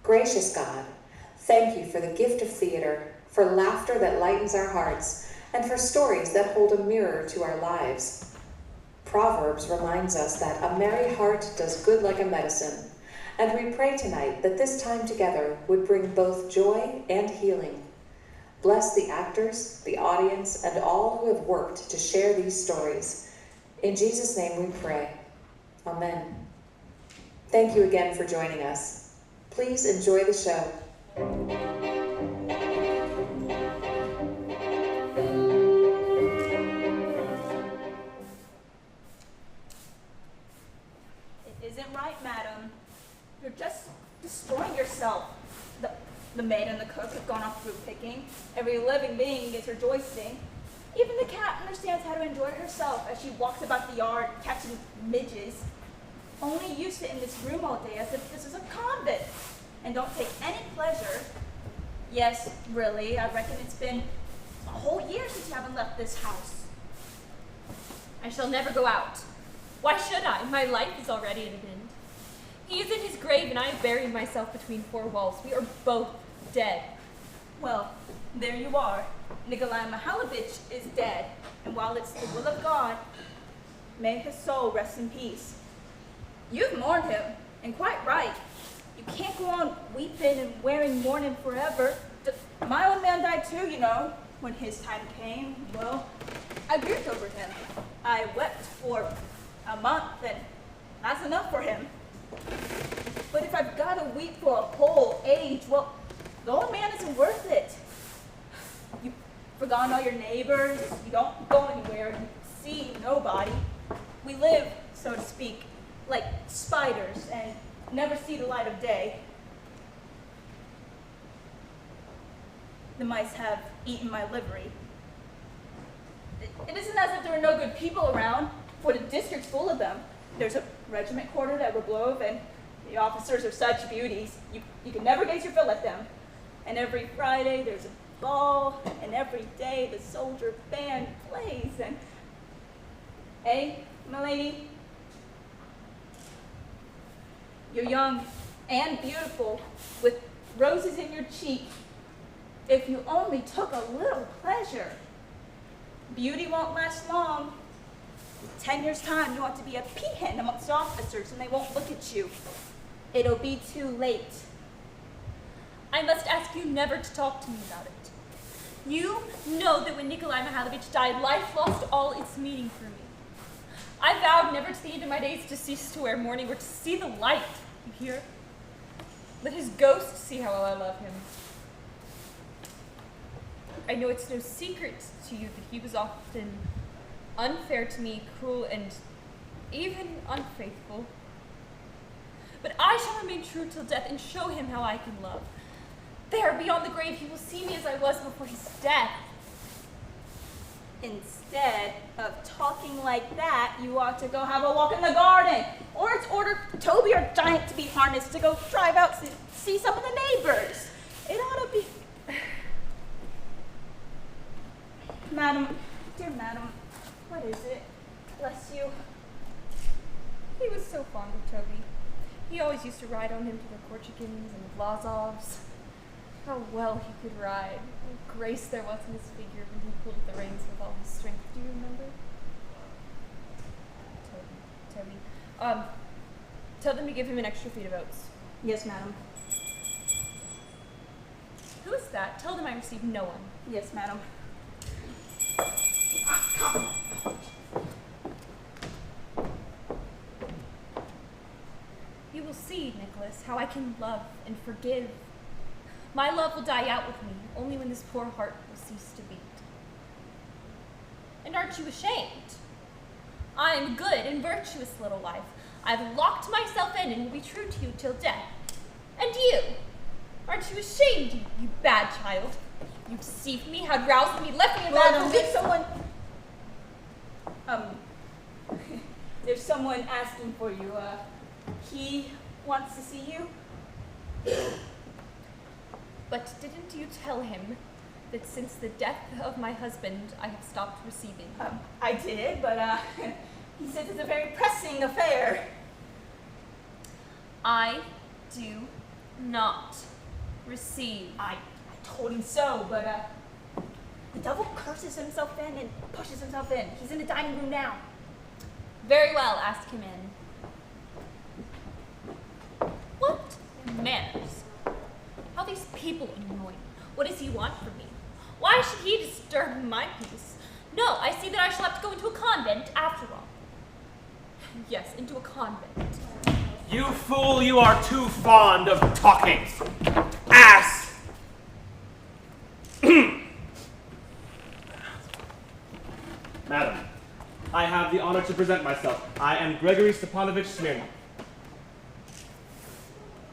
Gracious God, thank you for the gift of theater, for laughter that lightens our hearts, and for stories that hold a mirror to our lives. Proverbs reminds us that a merry heart does good like a medicine, and we pray tonight that this time together would bring both joy and healing. Bless the actors, the audience, and all who have worked to share these stories. In Jesus' name we pray. Amen. Thank you again for joining us. Please enjoy the show. It isn't right, madam. You're just destroying yourself. The maid and the cook have gone off fruit picking. Every living being is rejoicing. Even the cat understands how to enjoy herself as she walks about the yard catching midges. Only you sit in this room all day as if this is a convent and don't take any pleasure. Yes, really, I reckon it's been a whole year since you haven't left this house. I shall never go out. Why should I? My life is already at an end. He is in his grave and I have buried myself between four walls. We are both dead. Well, there you are. Nikolai Mikhailovich is dead, and while it's the will of God, may his soul rest in peace. You've mourned him, and quite right. You can't go on weeping and wearing mourning forever. My old man died too, you know. When his time came, well, I grieved over him. I wept for a month, and that's enough for him. But if I've got to weep for a whole age, well, the old man isn't worth it. You've forgotten all your neighbors, you don't go anywhere, you see nobody. We live, so to speak, like spiders and never see the light of day. The mice have eaten my livery. It isn't as if there are no good people around, for the district's full of them. There's a regiment quartered at Rублov, and the officers are such beauties. You can never gaze your fill at them. And every Friday there's a ball, and every day the soldier band plays, and... Hey, my lady? You're young and beautiful, with roses in your cheek. If you only took a little pleasure. Beauty won't last long. In 10 years' time, you ought to be a peahen amongst the officers, and they won't look at you. It'll be too late. I must ask you never to talk to me about it. You know that when Nikolai Mikhailovich died, life lost all its meaning for me. I vowed never to the end of my days to cease to wear mourning or to see the light. You hear? Let his ghost see how well I love him. I know it's no secret to you that he was often unfair to me, cruel, and even unfaithful. But I shall remain true till death and show him how I can love. There, beyond the grave, he will see me as I was before his death. Instead of talking like that, you ought to go have a walk in the garden. Or it's order Toby or Giant to be harnessed to go drive out to see some of the neighbors. It ought to be... Madam, dear madam, what is it? Bless you. He was so fond of Toby. He always used to ride on him to the Korchagins and Vlasovs. How well he could ride. What grace there was in his figure when he pulled at the reins with all his strength. Do you remember? Toby. Tell them to give him an extra feed of oats. Yes, madam. Who is that? Tell them I received no one. Yes, madam. You will see, Nicholas, how I can love and forgive. My love will die out with me, only when this poor heart will cease to beat. And aren't you ashamed? I am a good and virtuous little wife. I've locked myself in and will be true to you till death. And you? Aren't you ashamed, you bad child? You deceived me, had roused me, left me in Madam, there's someone... there's someone asking for you. He wants to see you. But didn't you tell him that since the death of my husband, I have stopped receiving? I did, but he says it's a very pressing affair. I do not receive. I told him so, but the devil curses himself in and pushes himself in. He's in the dining room now. Very well, ask him in. What manners? How these people annoy me. What does he want from me? Why should he disturb my peace? No, I see that I shall have to go into a convent after all. Yes, into a convent. You fool, you are too fond of talking. Ass! Madam, I have the honor to present myself. I am Gregory Stepanovich Smirnov,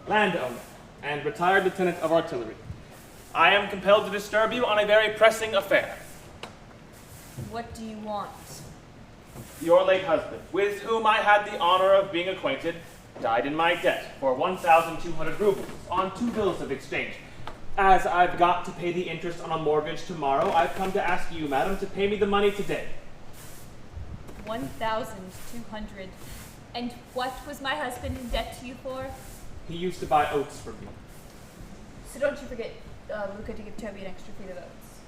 landowner and retired lieutenant of artillery. I am compelled to disturb you on a very pressing affair. What do you want? Your late husband, with whom I had the honor of being acquainted, died in my debt for 1,200 rubles on 2 bills of exchange. As I've got to pay the interest on a mortgage tomorrow, I've come to ask you, madam, to pay me the money today. 1,200. And what was my husband in debt to you for? He used to buy oats from me. So don't you forget, Luca, to give Toby an extra feed of oats.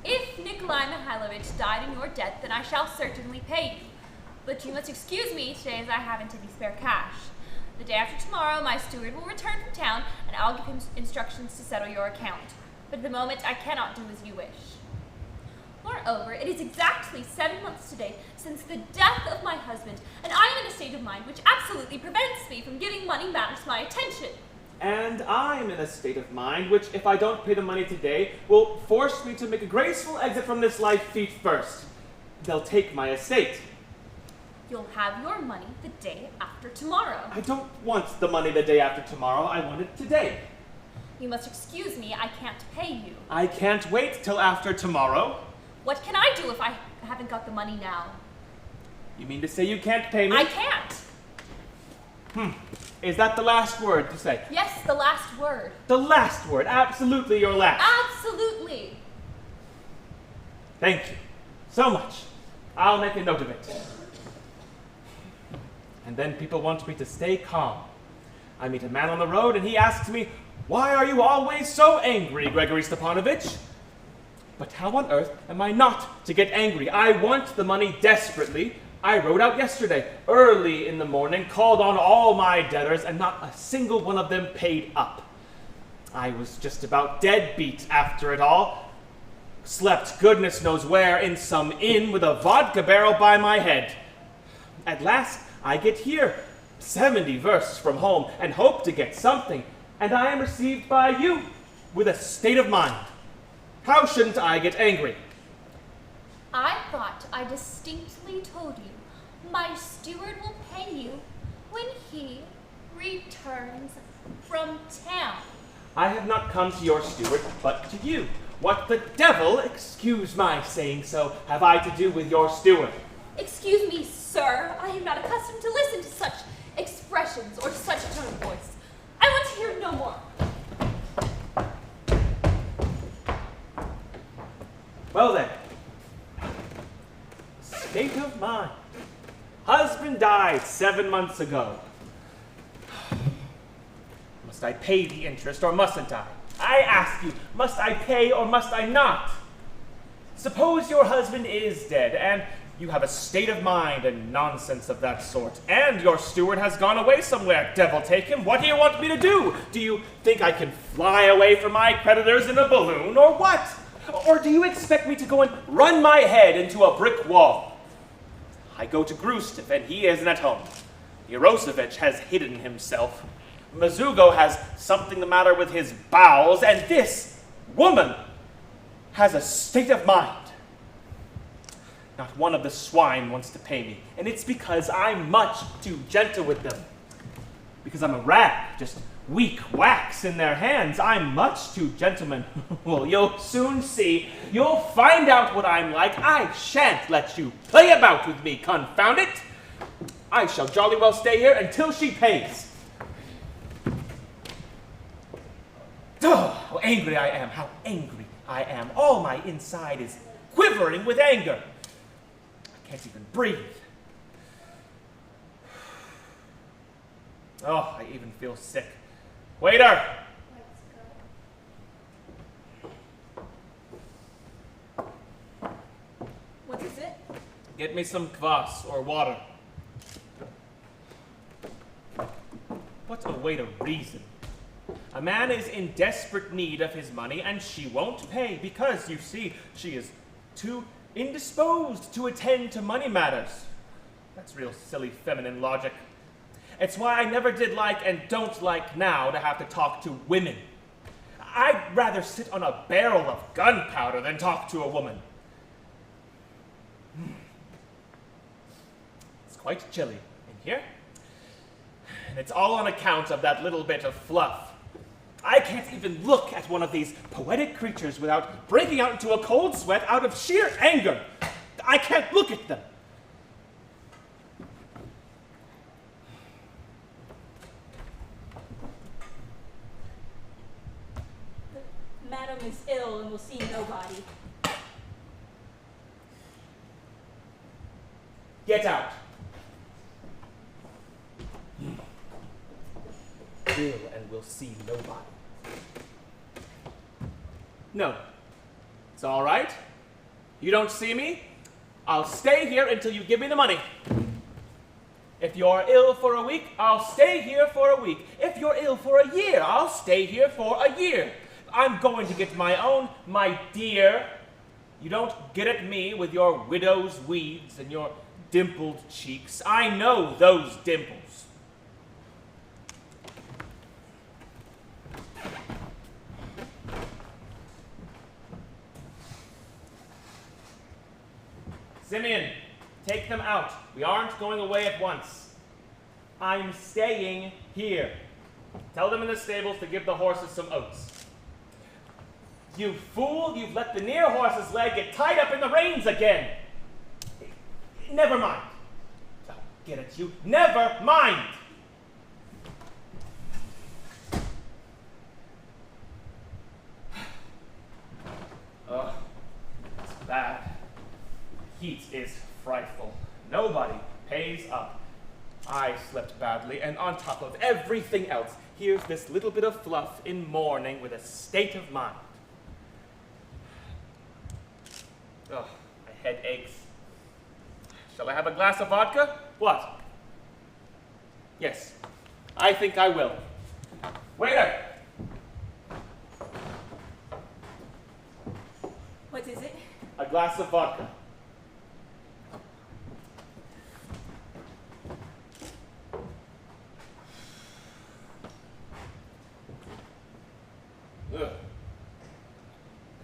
If Nikolai Mihailovich died in your debt, then I shall certainly pay you. But you must excuse me today as I haven't any spare cash. The day after tomorrow, my steward will return from town, and I'll give him instructions to settle your account. But at the moment, I cannot do as you wish. Moreover, it is exactly 7 months today since the death of my husband, and I am in a state of mind which absolutely prevents me from giving money matters my attention. And I'm in a state of mind which, if I don't pay the money today, will force me to make a graceful exit from this life feet first. They'll take my estate. You'll have your money the day after tomorrow. I don't want the money the day after tomorrow. I want it today. You must excuse me, I can't pay you. I can't wait till after tomorrow. What can I do if I haven't got the money now? You mean to say you can't pay me? I can't. Is that the last word to say? Yes, the last word. The last word, absolutely your last. Absolutely. Thank you so much. I'll make a note of it. And then people want me to stay calm. I meet a man on the road and he asks me, "Why are you always so angry, Gregory Stepanovich?" But how on earth am I not to get angry? I want the money desperately. I rode out yesterday, early in the morning, called on all my debtors, and not a single one of them paid up. I was just about dead beat after it all. Slept goodness knows where, in some inn with a vodka barrel by my head. At last, I get here, 70 versts from home, and hope to get something, and I am received by you with a state of mind. How shouldn't I get angry? I thought I distinctly told you my steward will pay you when he returns from town. I have not come to your steward, but to you. What the devil, excuse my saying so, have I to do with your steward? Excuse me, sir. I am not accustomed to listen to such expressions or such a tone of voice. I want to hear no more. Well then, state of mind. Husband died 7 months ago. Must I pay the interest or mustn't I? I ask you, must I pay or must I not? Suppose your husband is dead and you have a state of mind and nonsense of that sort, and your steward has gone away somewhere, devil take him. What do you want me to do? Do you think I can fly away from my creditors in a balloon or what? Or do you expect me to go and run my head into a brick wall? I go to Grustev, and he isn't at home. Yerosevich has hidden himself. Mazugo has something the matter with his bowels, and this woman has a state of mind. Not one of the swine wants to pay me, and it's because I'm much too gentle with them. Because I'm a rag, just weak wax in their hands. I'm much too gentleman. Well, you'll soon see. You'll find out what I'm like. I shan't let you play about with me, confound it. I shall jolly well stay here until she pays. Oh, how angry I am, how angry I am. All my inside is quivering with anger. I can't even breathe. Oh, I even feel sick. Waiter! What is it? Get me some kvass or water. What a way to reason. A man is in desperate need of his money, and she won't pay because, you see, she is too indisposed to attend to money matters. That's real silly feminine logic. It's why I never did like and don't like now to have to talk to women. I'd rather sit on a barrel of gunpowder than talk to a woman. It's quite chilly in here. And it's all on account of that little bit of fluff. I can't even look at one of these poetic creatures without breaking out into a cold sweat out of sheer anger. I can't look at them. Madam is ill and will see nobody. Get out. Will and will see nobody. No. It's all right. You don't see me? I'll stay here until you give me the money. If you're ill for a week, I'll stay here for a week. If you're ill for a year, I'll stay here for a year. I'm going to get my own, my dear. You don't get at me with your widow's weeds and your dimpled cheeks. I know those dimples. Simeon, take them out. We aren't going away at once. I'm staying here. Tell them in the stables to give the horses some oats. You fool, you've let the near horse's leg get tied up in the reins again. Never mind. I'll get at you. Never mind. Oh, it's bad. Heat is frightful. Nobody pays up. I slept badly, and on top of everything else, here's this little bit of fluff in mourning with a state of mind. Oh, my head aches. Shall I have a glass of vodka? What? Yes, I think I will. Waiter! What is it? A glass of vodka. Ugh.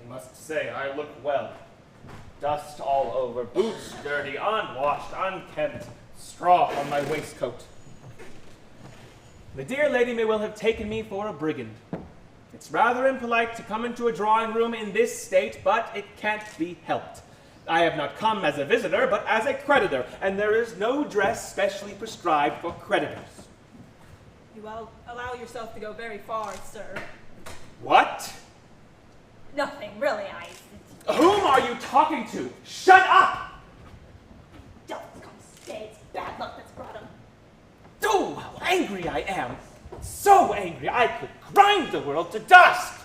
I must say, I look well. Dust all over, boots dirty, unwashed, unkempt, straw on my waistcoat. The dear lady may well have taken me for a brigand. It's rather impolite to come into a drawing room in this state, but it can't be helped. I have not come as a visitor, but as a creditor, and there is no dress specially prescribed for creditors. You allow yourself to go very far, sir. What? Nothing, really. Whom are you talking to? Shut up! Don't come stay. It's bad luck that's brought him. Oh, how angry I am! So angry I could grind the world to dust!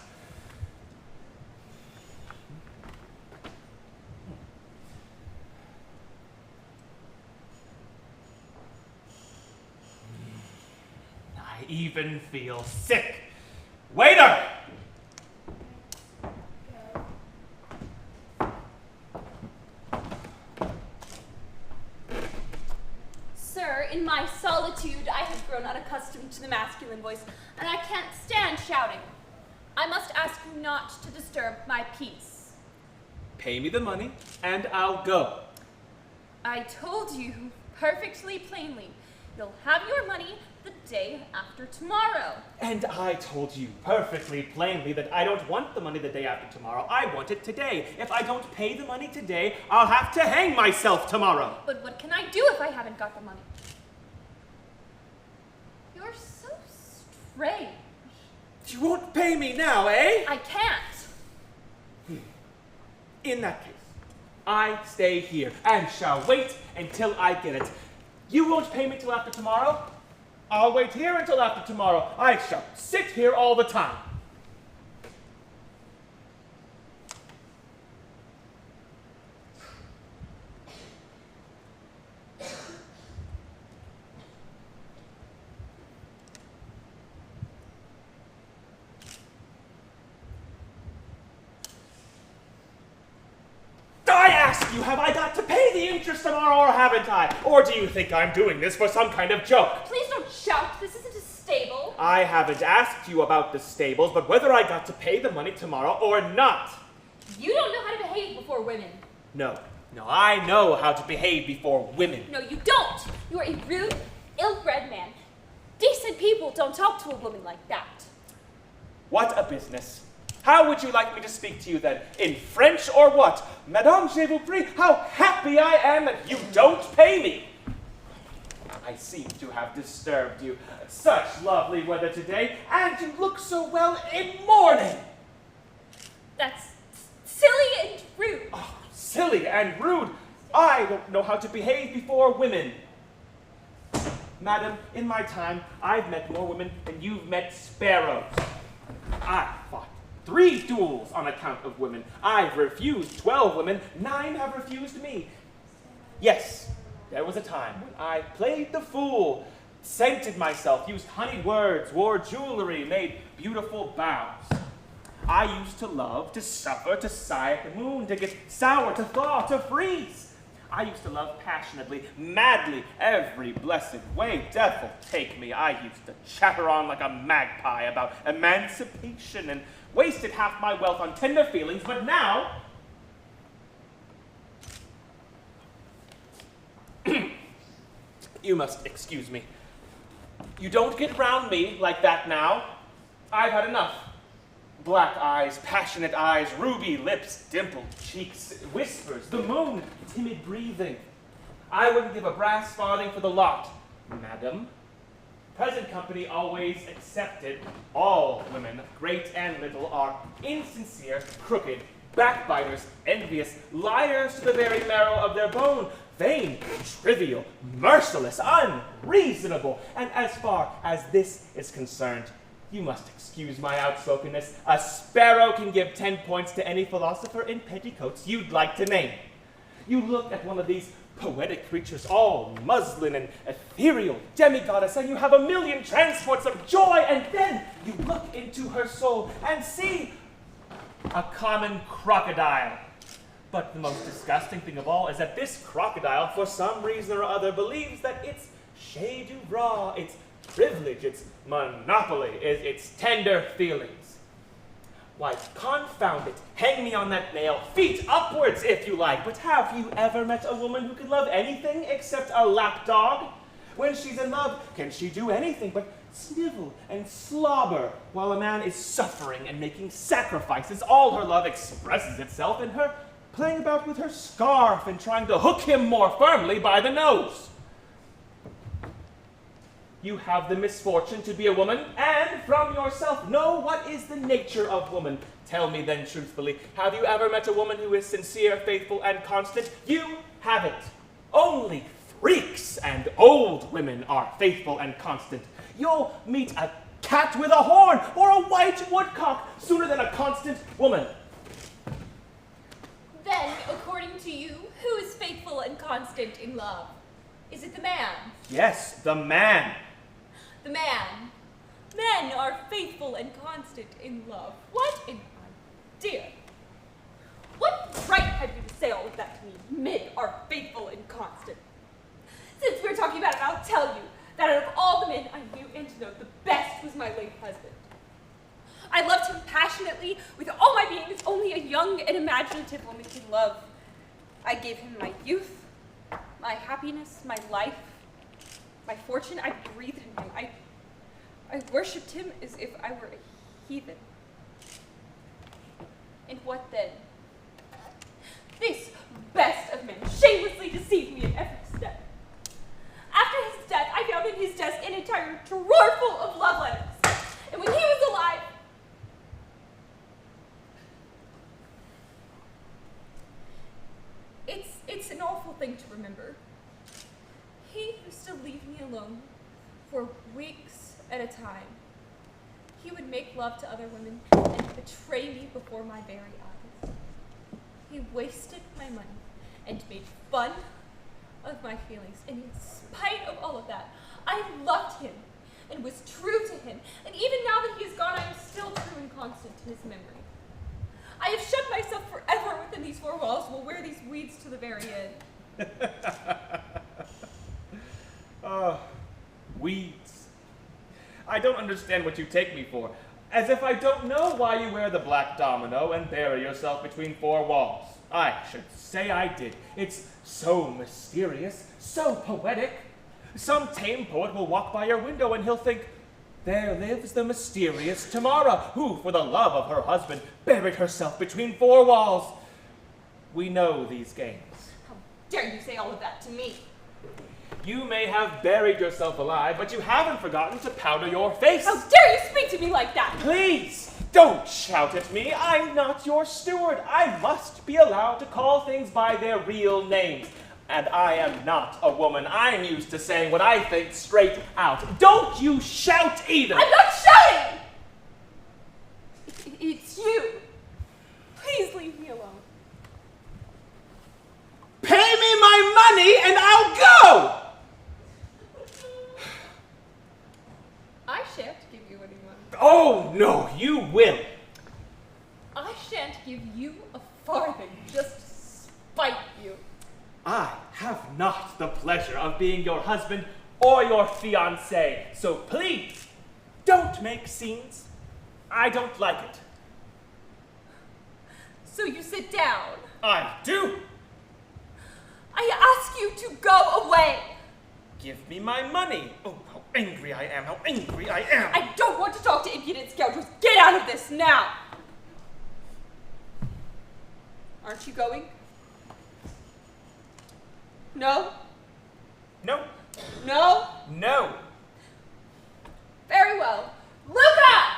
I even feel sick. Waiter! Sir, in my solitude, I have grown unaccustomed to the masculine voice, and I can't stand shouting. I must ask you not to disturb my peace. Pay me the money, and I'll go. I told you perfectly plainly, you'll have your money the day after tomorrow. And I told you perfectly plainly that I don't want the money the day after tomorrow. I want it today. If I don't pay the money today, I'll have to hang myself tomorrow. But what can I do if I haven't got the money? You're so strange. You won't pay me now, eh? I can't. In that case, I stay here and shall wait until I get it. You won't pay me till after tomorrow? I'll wait here until after tomorrow. I shall sit here all the time. I ask you, have I got to pay the interest tomorrow or haven't I? Or do you think I'm doing this for some kind of joke? Please don't shout. This isn't a stable. I haven't asked you about the stables, but whether I got to pay the money tomorrow or not. You don't know how to behave before women. No, I know how to behave before women. No, you don't. You are a rude, ill-bred man. Decent people don't talk to a woman like that. What a business. How would you like me to speak to you then? In French or what? Madame, je vous prie, how happy I am that you don't pay me. I seem to have disturbed you. Such lovely weather today, and you look so well in mourning. That's silly and rude. Oh, silly and rude. I don't know how to behave before women. Madam, in my time, I've met more women than you've met sparrows. I fought 3 duels on account of women. I've refused 12 women, 9 have refused me. Yes, there was a time when I played the fool, scented myself, used honeyed words, wore jewelry, made beautiful bows. I used to love, to suffer, to sigh at the moon, to get sour, to thaw, to freeze. I used to love passionately, madly, every blessed way. Devil take me, I used to chatter on like a magpie about emancipation and wasted half my wealth on tender feelings, but now... You must excuse me. You don't get round me like that now. I've had enough. Black eyes, passionate eyes, ruby lips, dimpled cheeks, whispers, the moon, timid breathing. I wouldn't give a brass farthing for the lot, madam. Present company always accepted. All women, great and little, are insincere, crooked, backbiters, envious, liars to the very marrow of their bone, vain, trivial, merciless, unreasonable. And as far as this is concerned, you must excuse my outspokenness. A sparrow can give 10 points to any philosopher in petticoats you'd like to name. You look at one of these poetic creatures, all muslin and ethereal, demigoddess, and you have a million transports of joy, and then you look into her soul and see a common crocodile. But the most disgusting thing of all is that this crocodile, for some reason or other, believes that its chef d'oeuvre, its privilege, its monopoly, is its tender feelings. Why, confound it, hang me on that nail, feet upwards if you like, but have you ever met a woman who can love anything except a lapdog? When she's in love, can she do anything but snivel and slobber while a man is suffering and making sacrifices? All her love expresses itself in her playing about with her scarf and trying to hook him more firmly by the nose. You have the misfortune to be a woman, and from yourself know what is the nature of woman. Tell me then truthfully, have you ever met a woman who is sincere, faithful, and constant? You haven't. Only freaks and old women are faithful and constant. You'll meet a cat with a horn or a white woodcock sooner than a constant woman. Then, according to you, who is faithful and constant in love? Is it the man? Yes, the man. The man. Men are faithful and constant in love. What an idea. What right have you to say all of that to me? Men are faithful and constant. Since we're talking about it, I'll tell you that out of all the men I knew and to know, the best was my late husband. I loved him passionately with all my being as only a young and imaginative woman can love. I gave him my youth, my happiness, my life, my fortune. I breathed in him. I worshipped him as if I were a heathen. And what then? This best of men shamelessly deceived me in every step. After his death, I found in his desk an entire drawer full of love letters. And when he was alive, it's an awful thing to remember. He used to leave me alone for weeks at a time. He would make love to other women and betray me before my very eyes. He wasted my money and made fun of my feelings. And in spite of all of that, I loved him and was true to him. And even now that he is gone, I am still true and constant to his memory. I have shut myself forever within these four walls, will wear these weeds to the very end. Weeds. I don't understand what you take me for. As if I don't know why you wear the black domino and bury yourself between four walls. I should say I did. It's so mysterious, so poetic. Some tame poet will walk by your window and he'll think, there lives the mysterious Tamara, who, for the love of her husband, buried herself between four walls. We know these games. How dare you say all of that to me? You may have buried yourself alive, but you haven't forgotten to powder your face. How dare you speak to me like that? Please, don't shout at me. I'm not your steward. I must be allowed to call things by their real names. And I am not a woman. I'm used to saying what I think straight out. Don't you shout either. I'm not shouting! It's you. Please leave me alone. Pay me my money and I'll go! I shan't give you any money. Oh, no, you will. I shan't give you a farthing just to spite you. I have not the pleasure of being your husband or your fiancé, so please, don't make scenes. I don't like it. So you sit down. I do. I ask you to go away. Give me my money. Oh, how angry I am, how angry I am. I don't want to talk to impudent scoundrels. Get out of this now. Aren't you going? No? No. No? No. Very well. Luca!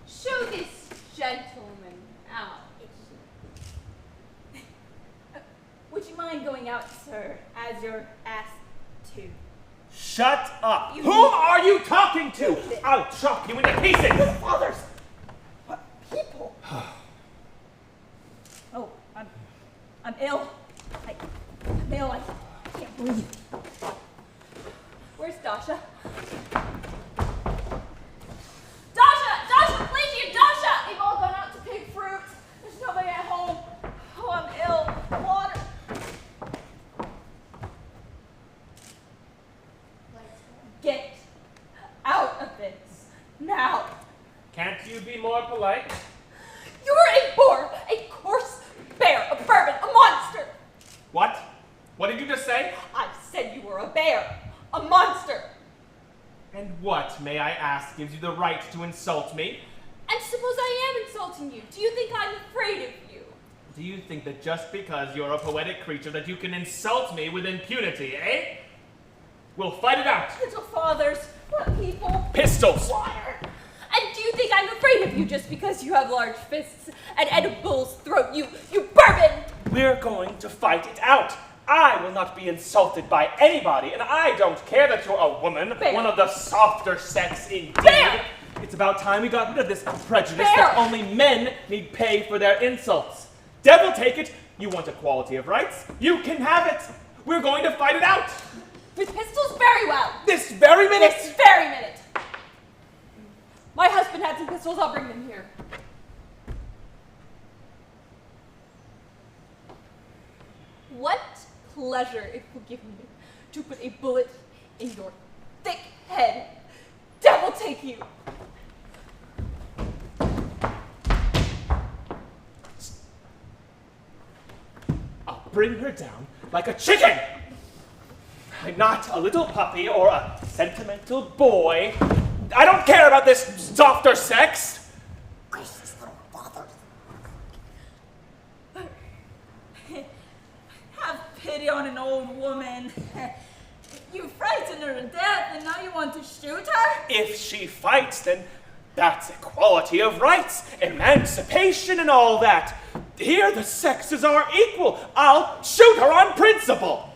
Show this gentleman out. Would you mind going out, sir, as you're asked to? Shut up. Whom are you talking to? I'll chop you into pieces. Fathers! What people? Oh, I'm ill. I'm ill. I can't breathe. Where's Dasha? Dasha, please, you Dasha! They've all gone out to pick fruit. There's nobody at home. Oh, I'm ill. Water. Get out of this now. Can't you be more polite? You're a boor, a coarse bear, a bourbon, a monster! What? What did you just say? I said you were a bear, a monster! And what, may I ask, gives you the right to insult me? And suppose I am insulting you. Do you think I'm afraid of you? Do you think that just because you're a poetic creature that you can insult me with impunity, eh? We'll fight it out. Little fathers, what people? Pistols! Water. And do you think I'm afraid of you just because you have large fists and a bull's throat, you bourbon? We're going to fight it out. I will not be insulted by anybody, and I don't care that you're a woman, Bear. one of the softer sex indeed. Bear. It's about time we got rid of this prejudice Bear. that only men need pay for their insults. Devil take it, you want equality of rights? You can have it. We're going to fight it out. With pistols, very well. This very minute. This very minute. My husband had some pistols, I'll bring them here. What pleasure it will give me to put a bullet in your thick head. Devil take you. I'll bring her down like a chicken. I'm not a little puppy or a sentimental boy. I don't care about this softer sex. Gracious little father. Have pity on an old woman. You frightened her to death and now you want to shoot her? If she fights, then that's equality of rights, emancipation and all that. Here the sexes are equal. I'll shoot her on principle.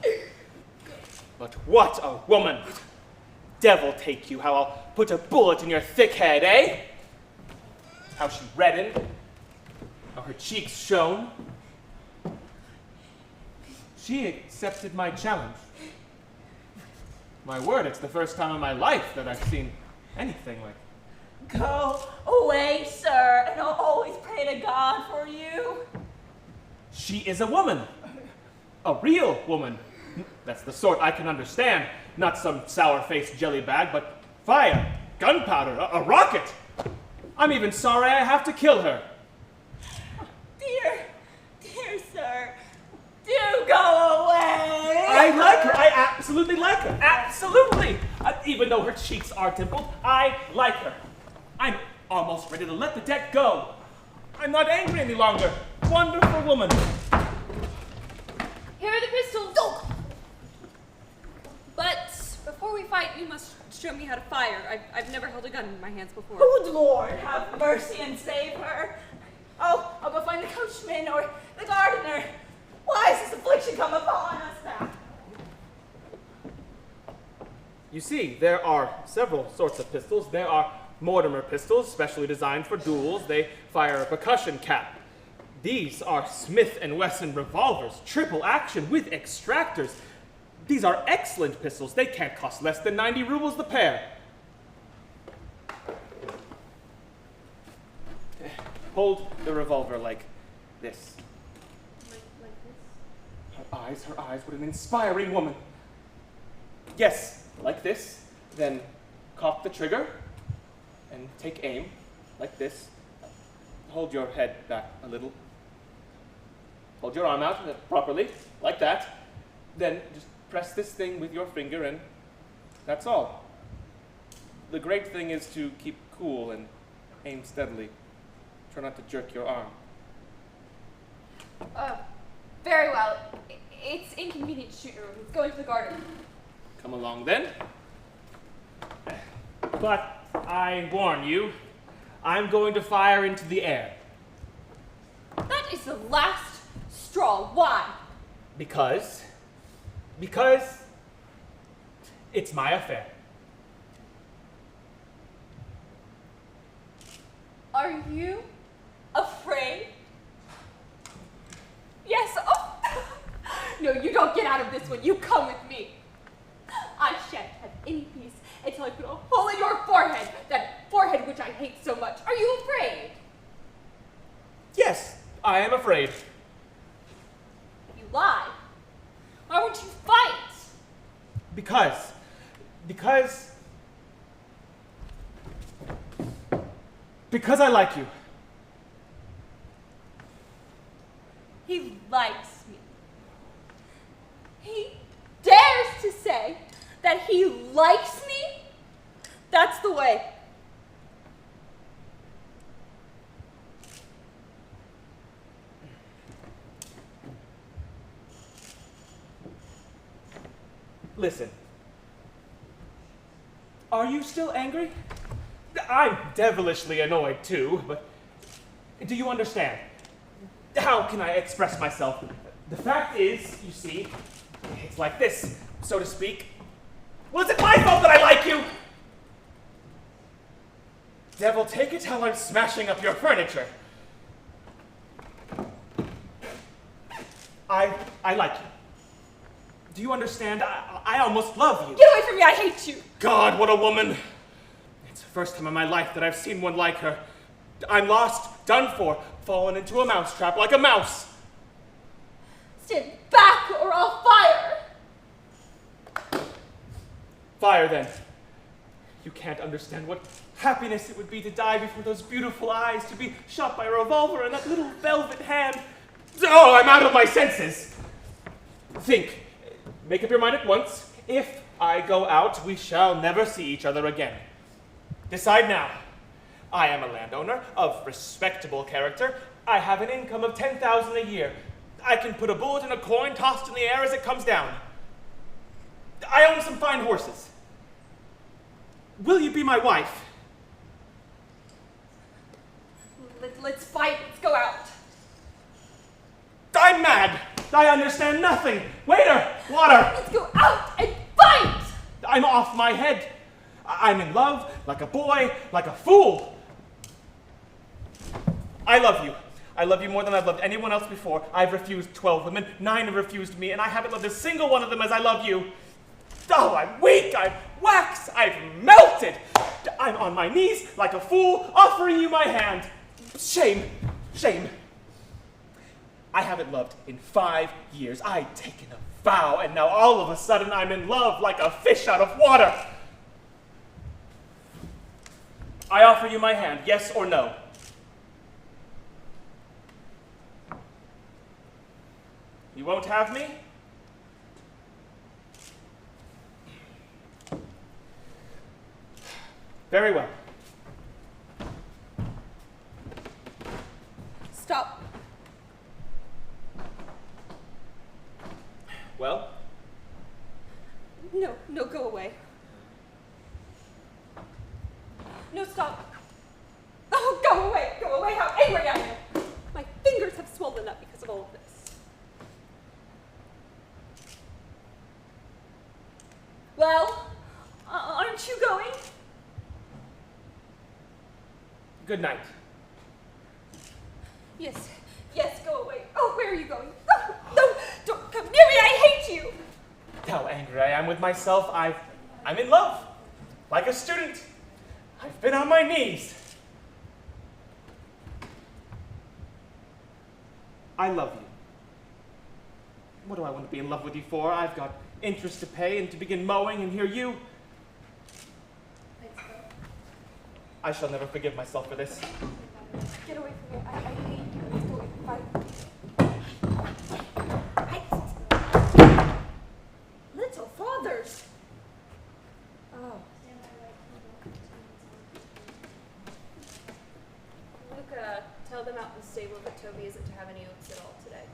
But what a woman! Devil take you, how I'll put a bullet in your thick head, eh? How she reddened, how her cheeks shone. She accepted my challenge. My word, it's the first time in my life that I've seen anything like it. Go away, sir, and I'll always pray to God for you. She is a woman. A real woman. That's the sort I can understand. Not some sour-faced jelly bag, but fire, gunpowder, a rocket. I'm even sorry I have to kill her. Dear sir, do go away. I like her. I absolutely like her. Absolutely. Even though her cheeks are dimpled, I like her. I'm almost ready to let the debt go. I'm not angry any longer. Wonderful woman. Here are the pistols. But before we fight, you must show me how to fire. I've never held a gun in my hands before. Good Lord, have mercy and save her. Oh, I'll go find the coachman or the gardener. Why has this affliction come upon us now? You see, there are several sorts of pistols. There are Mortimer pistols, specially designed for duels. They fire a percussion cap. These are Smith & Wesson revolvers, triple action with extractors. These are excellent pistols. They can't cost less than 90 rubles the pair. Hold the revolver like this. Like this? Her eyes, what an inspiring woman. Yes, like this. Then cock the trigger and take aim like this. Hold your head back a little. Hold your arm out properly, like that. Then just press this thing with your finger and that's all. The great thing is to keep cool and aim steadily. Try not to jerk your arm. Very well. It's inconvenient to shoot your room. Let's go into the garden. Come along then. But I warn you, I'm going to fire into the air. That is the last straw. Why? Because it's my affair. Are you afraid? Yes. Oh. No, you don't get out of this one. You come with me. I shan't have any peace until I put a hole in your forehead. That forehead which I hate so much. Are you afraid? Yes, I am afraid. You lie. Why won't you fight? Because I like you. He likes me. He dares to say that he likes me? That's the way. Listen. Are you still angry? I'm devilishly annoyed too, but do you understand? How can I express myself? The fact is, you see, it's like this, so to speak. Was it my fault that I like you? Devil, take it how I'm smashing up your furniture. I like you. Do you understand? I almost love you. Get away from me, I hate you. God, what a woman. It's the first time in my life that I've seen one like her. I'm lost, done for, fallen into a mousetrap like a mouse. Stand back or I'll fire. Fire then. You can't understand what happiness it would be to die before those beautiful eyes, to be shot by a revolver in that little velvet hand. Oh, I'm out of my senses. Think. Make up your mind at once. If I go out, we shall never see each other again. Decide now. I am a landowner of respectable character. I have an income of 10,000 a year. I can put a bullet in a coin tossed in the air as it comes down. I own some fine horses. Will you be my wife? Let's fight. Let's go out. I'm mad. I understand nothing. Waiter, water. Let's go out and fight. I'm off my head. I'm in love, like a boy, like a fool. I love you. I love you more than I've loved anyone else before. I've refused 12 women, 9 have refused me, and I haven't loved a single one of them as I love you. Oh, I'm weak, I'm wax, I've melted. I'm on my knees, like a fool, offering you my hand. Shame, shame. I haven't loved in 5 years. I'd taken a vow, and now all of a sudden I'm in love like a fish out of water. I offer you my hand, yes or no? You won't have me? Very well. Stop. Well? No, go away. No, stop. Oh, go away, how angry I am. My fingers have swollen up because of all of this. Well, aren't you going? Good night. Yes, go away. Oh, where are you going? Oh, no, don't come near me, I hate you. How angry I am with myself. I'm in love. Like a student. I've been on my knees. I love you. What do I want to be in love with you for? I've got interest to pay and to begin mowing, and here you. I shall never forgive myself for this. Get away from me. I hate you. Let's go. Bye. Little fathers. Oh. Luca, tell them out in the stable that Toby isn't to have any oats at all today.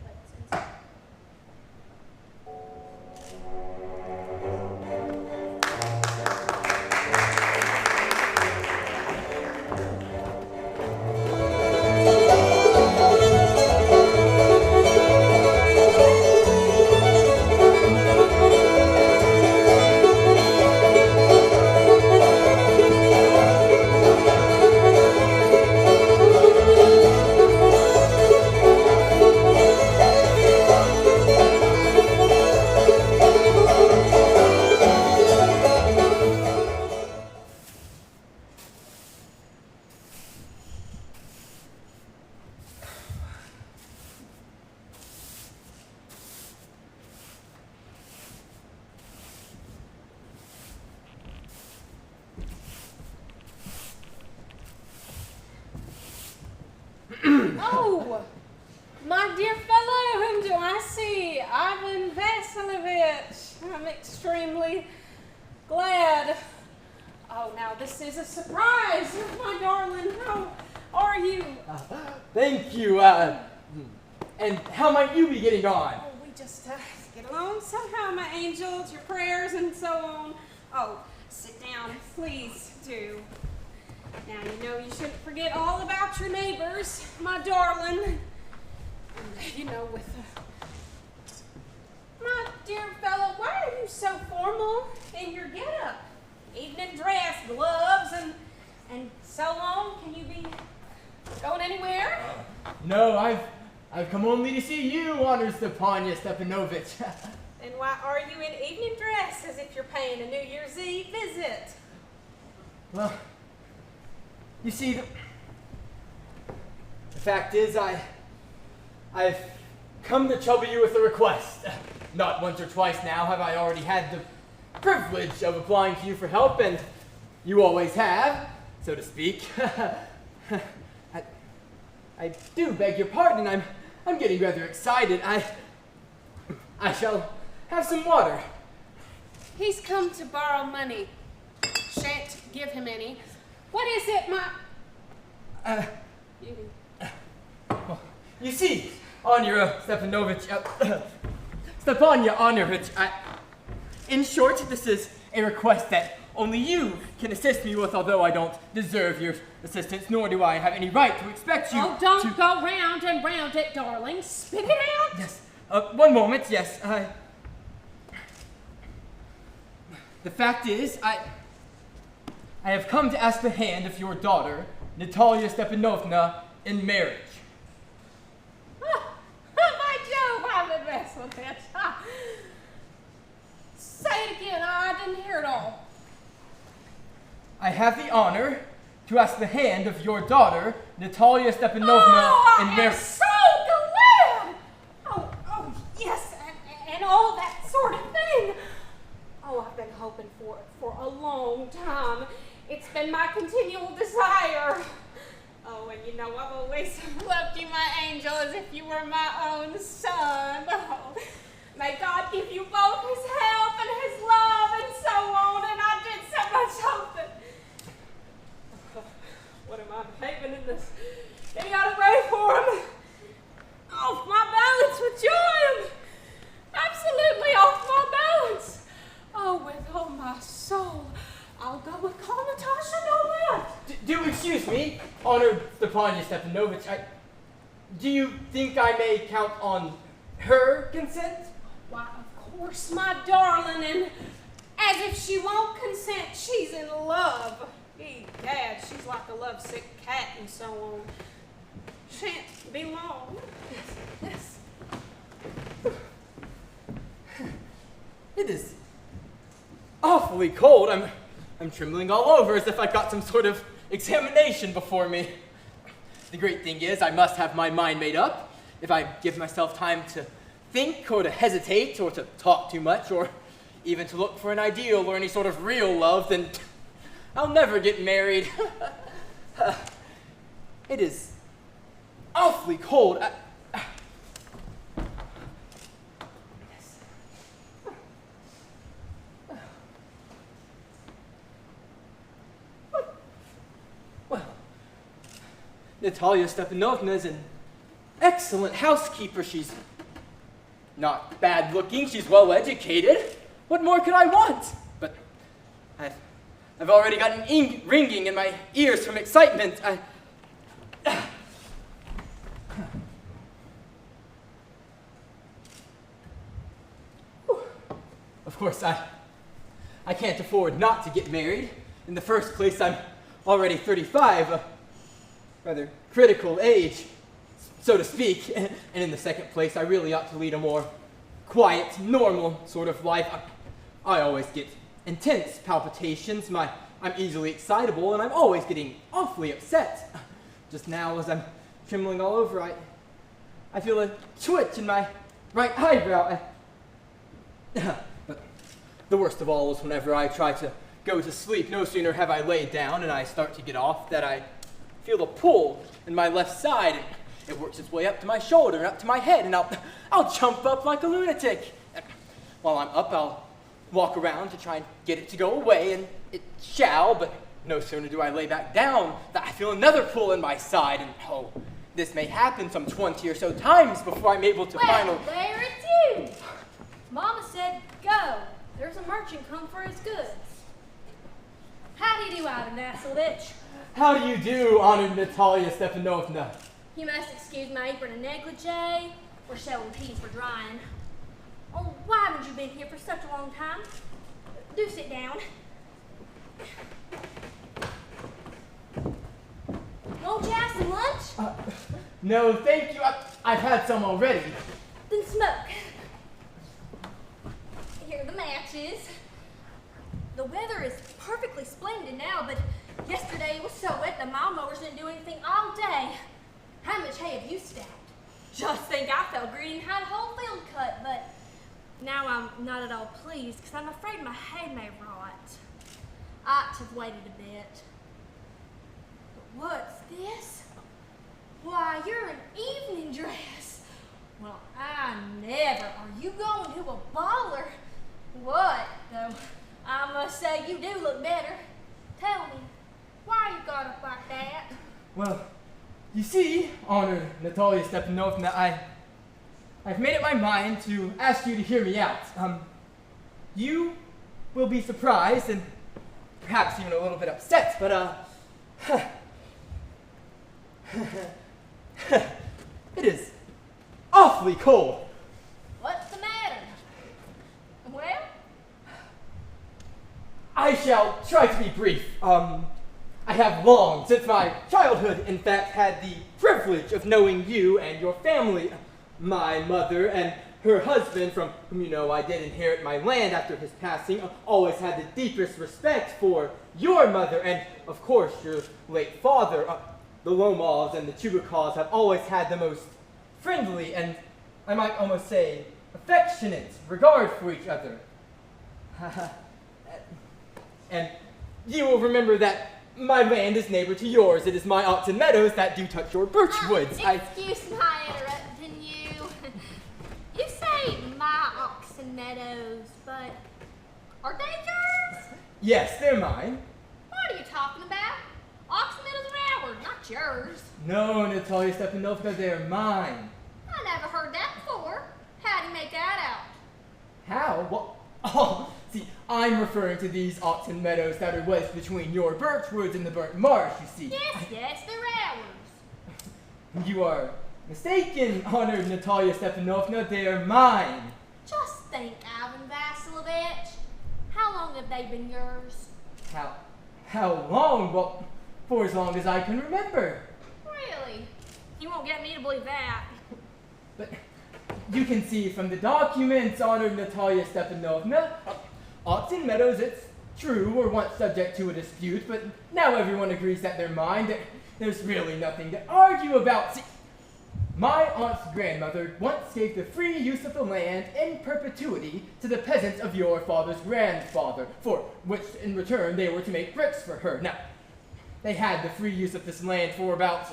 Oh, my dear fellow, whom do I see? Ivan Vasilovich. I'm extremely glad. Oh, now this is a surprise, my darling. How are you? Thank you. And how might you be getting on? Oh, we just get along somehow, my angels, your prayers and so on. Oh, sit down, please do. Now, you know you shouldn't forget all about your neighbors, my darling. And, you know, with... my dear fellow, why are you so formal in your get-up? Evening dress, gloves, and so on. Can you be going anywhere? No, I've come only to see you, Honor Stepanya Stepanovich. And why are you in evening dress as if you're paying a New Year's Eve visit? Well, you see, the fact is, I've come to trouble you with a request. Not once or twice now have I already had the privilege of applying to you for help, and you always have, so to speak. I do beg your pardon. I'm getting rather excited. I shall have some water. He's come to borrow money. Shan't give him any. What is it, my... You see, Honor Stepanovich, Stepanya Honorovich, in short, this is a request that only you can assist me with, although I don't deserve your assistance, nor do I have any right to expect you Oh, don't go round and round it, darling. Spit it out. Yes, one moment, yes, The fact is, I have come to ask the hand of your daughter, Natalia Stepanovna, in marriage. By Jove, I'm the best with it. Say it again, I didn't hear it all. I have the honor to ask the hand of your daughter, Natalia Stepanovna, in I'm marriage. so glad! Oh, yes, and all that sort of thing. Oh, I've been hoping for it for a long time. It's been my continual desire. Oh, and you know, I've always loved you, my angel, as if you were my own son. Oh, may God give you both his help and his love and so on, and I did so much hoping. What am I behaving in this chaotic way for him? Off my balance with joy. I'm absolutely off my balance. Oh, with all my soul, I'll go with call Natasha no less. Do excuse me, honored Stepania Stepanovich. Do you think I may count on her consent? Why, of course, my darling, and as if she won't consent, she's in love. Egad, she's like a lovesick cat and so on. Shan't be long. Yes. It is awfully cold. I'm trembling all over as if I've got some sort of examination before me. The great thing is I must have my mind made up. If I give myself time to think or to hesitate or to talk too much or even to look for an ideal or any sort of real love, then I'll never get married. It is awfully cold. Well, Natalia Stepanovna is an excellent housekeeper. She's not bad looking. She's well educated. What more could I want? But I've already got an ringing in my ears from excitement. Of course, I can't afford not to get married. In the first place, I'm already 35, a rather critical age, so to speak. And in the second place, I really ought to lead a more quiet, normal sort of life. I always get intense palpitations. I'm easily excitable, and I'm always getting awfully upset. Just now, as I'm trembling all over, I feel a twitch in my right eyebrow. But the worst of all is whenever I try to go to sleep, no sooner have I laid down and I start to get off that I feel a pull in my left side. And it works its way up to my shoulder and up to my head, and I'll jump up like a lunatic. And while I'm up, I'll walk around to try and get it to go away, and it shall, but no sooner do I lay back down that I feel another pull in my side, and oh, this may happen some 20 or so times before I'm able to finally... Well, there it's you. Mama said go. There's a merchant come for his goods. How do you do, Ivan Vassilevich? How do you do, honored Natalia Stepanovna? You must excuse my apron and negligee. We're shelling peas for drying. Oh, why haven't you been here for such a long time? Do sit down. Won't you have some lunch? No, thank you. I've had some already. Then smoke. Here are the matches. The weather is perfectly splendid now, but yesterday it was so wet the mile mowers didn't do anything all day. How much hay have you stacked? Just think I felt greedy and had a whole field cut, but now I'm not at all pleased because I'm afraid my hay may rot. I ought to have waited a bit. But what's this? Why, you're in evening dress. Well, I never. Are you going to a ball or what, though? I must say you do look better. Tell me, why you got up like that? Well, you see, honored Natalia Stepanovna, I've made up my mind to ask you to hear me out. You will be surprised and perhaps even a little bit upset, but it is awfully cold. What's the matter? Well, I shall try to be brief. I have long, since my childhood, in fact, had the privilege of knowing you and your family. My mother and her husband, from whom you know I did inherit my land after his passing, always had the deepest respect for your mother and, of course, your late father. The Lomas and the Chubukals have always had the most friendly and, I might almost say, affectionate regard for each other. And you will remember that my land is neighbor to yours. It is my oxen meadows that do touch your birch woods. Excuse my interrupting you. You say my oxen meadows, but are they yours? Yes, they're mine. What are you talking about? Oxen meadows are ours, not yours. No, Natalia Stepanovna, they're mine. I never heard that before. How do you make that out? How? What? Oh, see, I'm referring to these oxen meadows that are wedged between your birch woods and the burnt marsh, you see. Yes, they're ours. You are mistaken, honored Natalia Stepanovna, they are mine. Just think, Ivan Vasilovich. How long have they been yours? How long? Well, for as long as I can remember. Really? You won't get me to believe that. But you can see from the documents, honored Natalia Stepanovna, oxen meadows, it's true, were once subject to a dispute, but now everyone agrees that they're mine. There's really nothing to argue about. See, my aunt's grandmother once gave the free use of the land in perpetuity to the peasants of your father's grandfather, for which in return they were to make bricks for her. Now, they had the free use of this land for about,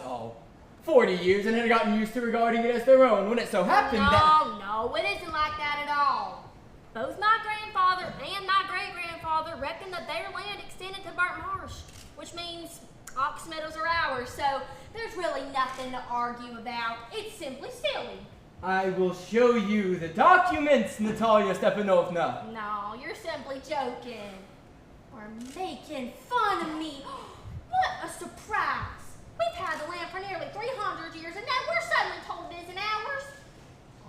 40 years and had gotten used to regarding it as their own when it so happened that... No, it isn't like that at all. Both my grandfather and my great-grandfather reckoned that their land extended to Burnt Marsh, which means ox meadows are ours, so there's really nothing to argue about. It's simply silly. I will show you the documents, Natalia Stepanovna. No, you're simply joking. Or making fun of me. What a surprise. We've had the land for nearly 300 years, and now we're suddenly told it isn't ours.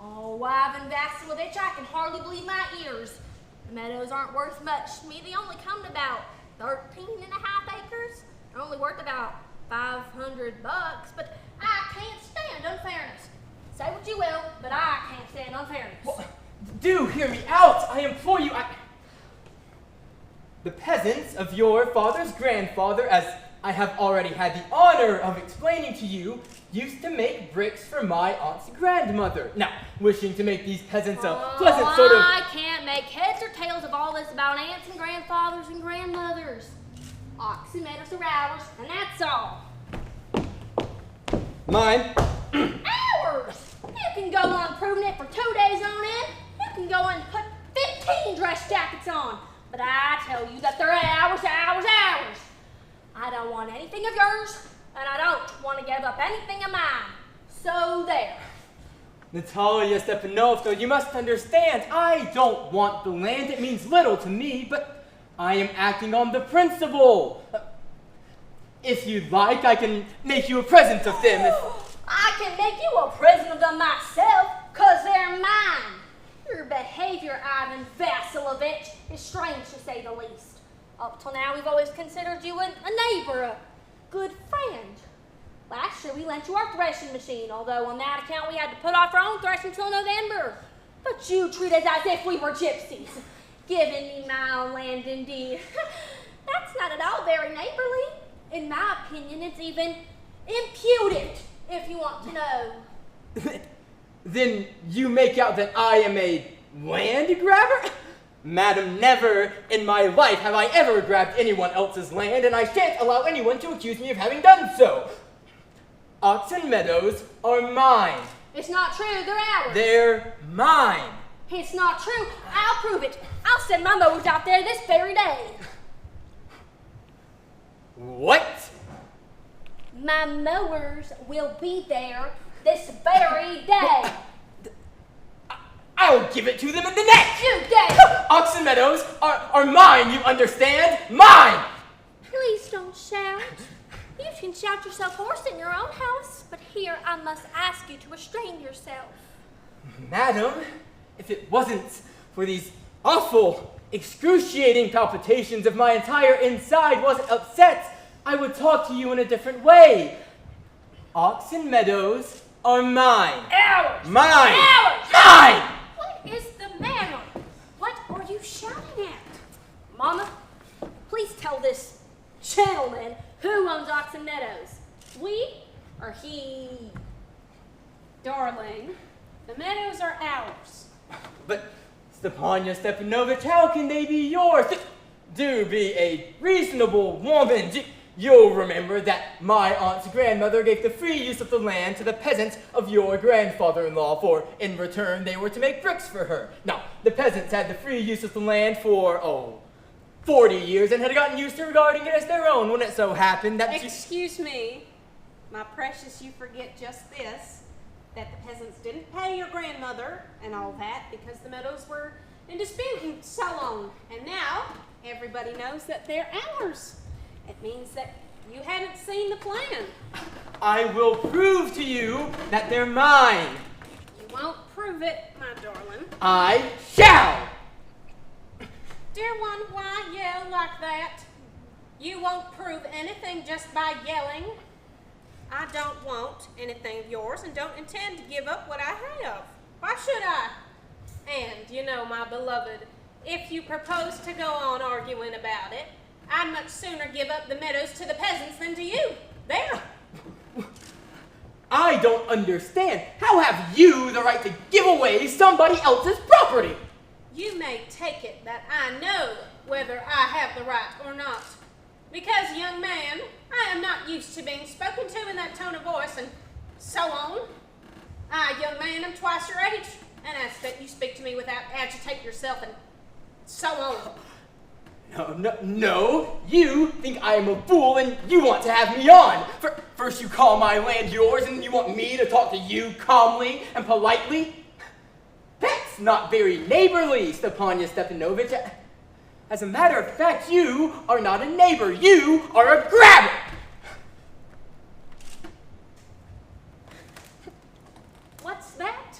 Oh, Ivan Vasilovich, I can hardly believe my ears. The meadows aren't worth much to me. They only come to about 13.5 acres. They're only worth about $500, but I can't stand unfairness. Say what you will, but I can't stand unfairness. Well, do hear me out, I implore you. The peasants of your father's grandfather, as I have already had the honor of explaining to you, used to make bricks for my aunt's grandmother. Now, wishing to make these peasants a pleasant sort of... I can't make heads or tails of all this about aunts and grandfathers and grandmothers. Oxen meadows are ours, and that's all. Mine. Ours! You can go on proving it for 2 days on end. You can go and put 15 dress jackets on. But I tell you that they're ours, ours, ours. I don't want anything of yours, and I don't want to give up anything of mine. So there. Natalia Stepanovna, you must understand, I don't want the land. It means little to me, but I am acting on the principle. If you'd like, I can make you a present of them. I can make you a present of them myself, 'cause they're mine. Your behavior, Ivan Vasilovich, is strange to say the least. Up till now, we've always considered you a neighbor, a good friend. Last year, we lent you our threshing machine, although on that account, we had to put off our own threshing till November. But you treat us as if we were gypsies, giving me my own land indeed. That's not at all very neighborly. In my opinion, it's even impudent, if you want to know. Then you make out that I am a land grabber? Madam, never in my life have I ever grabbed anyone else's land, and I shan't allow anyone to accuse me of having done so. Oxen meadows are mine. It's not true, they're ours. They're mine. It's not true. I'll prove it. I'll send my mowers out there this very day. What? My mowers will be there this very day. I'll give it to them in the neck. You day. Oxen meadows are mine, you understand? Mine! Please don't shout. You can shout yourself hoarse in your own house, but here I must ask you to restrain yourself. Madam, if it wasn't for these awful excruciating palpitations if my entire inside wasn't upset, I would talk to you in a different way. Oxen Meadows are mine. Ours! Mine! Ours! Mine! What is the matter? What are you shouting at? Mama, please tell this gentleman who owns Oxen Meadows. We or he? Darling, the meadows are ours. But, Stepanya Stepanovich, how can they be yours? Do be a reasonable woman. You'll remember that my aunt's grandmother gave the free use of the land to the peasants of your grandfather-in-law, for in return they were to make bricks for her. Now, the peasants had the free use of the land for, 40 years and had gotten used to regarding it as their own when it so happened that Excuse me, my precious, you forget just this, that the peasants didn't pay your grandmother and all that because the meadows were in dispute and so on. And now, everybody knows that they're ours. It means that you hadn't seen the plan. I will prove to you that they're mine. You won't prove it, my darling. I shall! Dear one, why yell like that? You won't prove anything just by yelling. I don't want anything of yours and don't intend to give up what I have. Why should I? And, you know, my beloved, if you propose to go on arguing about it, I'd much sooner give up the meadows to the peasants than to you. There. I don't understand. How have you the right to give away somebody else's property? You may take it that I know whether I have the right or not. Because, young man, I am not used to being spoken to in that tone of voice and so on. I, young man, am twice your age, and I expect you speak to me without agitate yourself and so on. No, you think I am a fool and you want to have me on. First you call my land yours and you want me to talk to you calmly and politely? That's not very neighborly, Stepanya Stepanovich. As a matter of fact, you are not a neighbor. You are a grabber. What's that?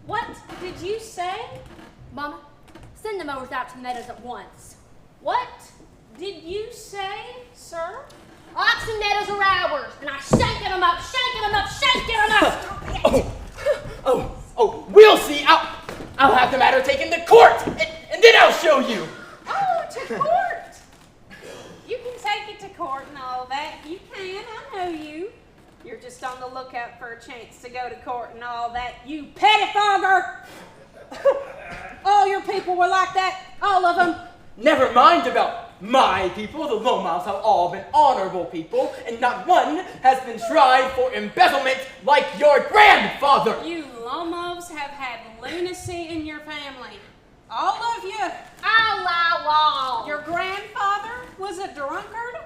What did you say? Mama, send the mowers out to the meadows at once. What did you say, sir? Oxen Meadows are ours, and I'm shaking them up, shaking them up, shaking them up. We'll see. I'll have the matter taken to court, and then I'll show you. Oh, to court. You can take it to court and all that. You can, I know you. You're just on the lookout for a chance to go to court and all that, you pettifogger. All your people were like that, all of them. Never mind about my people. The Lomovs have all been honorable people, and not one has been tried for embezzlement like your grandfather. You Lomovs have had lunacy in your family. All of you. Ow. Your grandfather was a drunkard,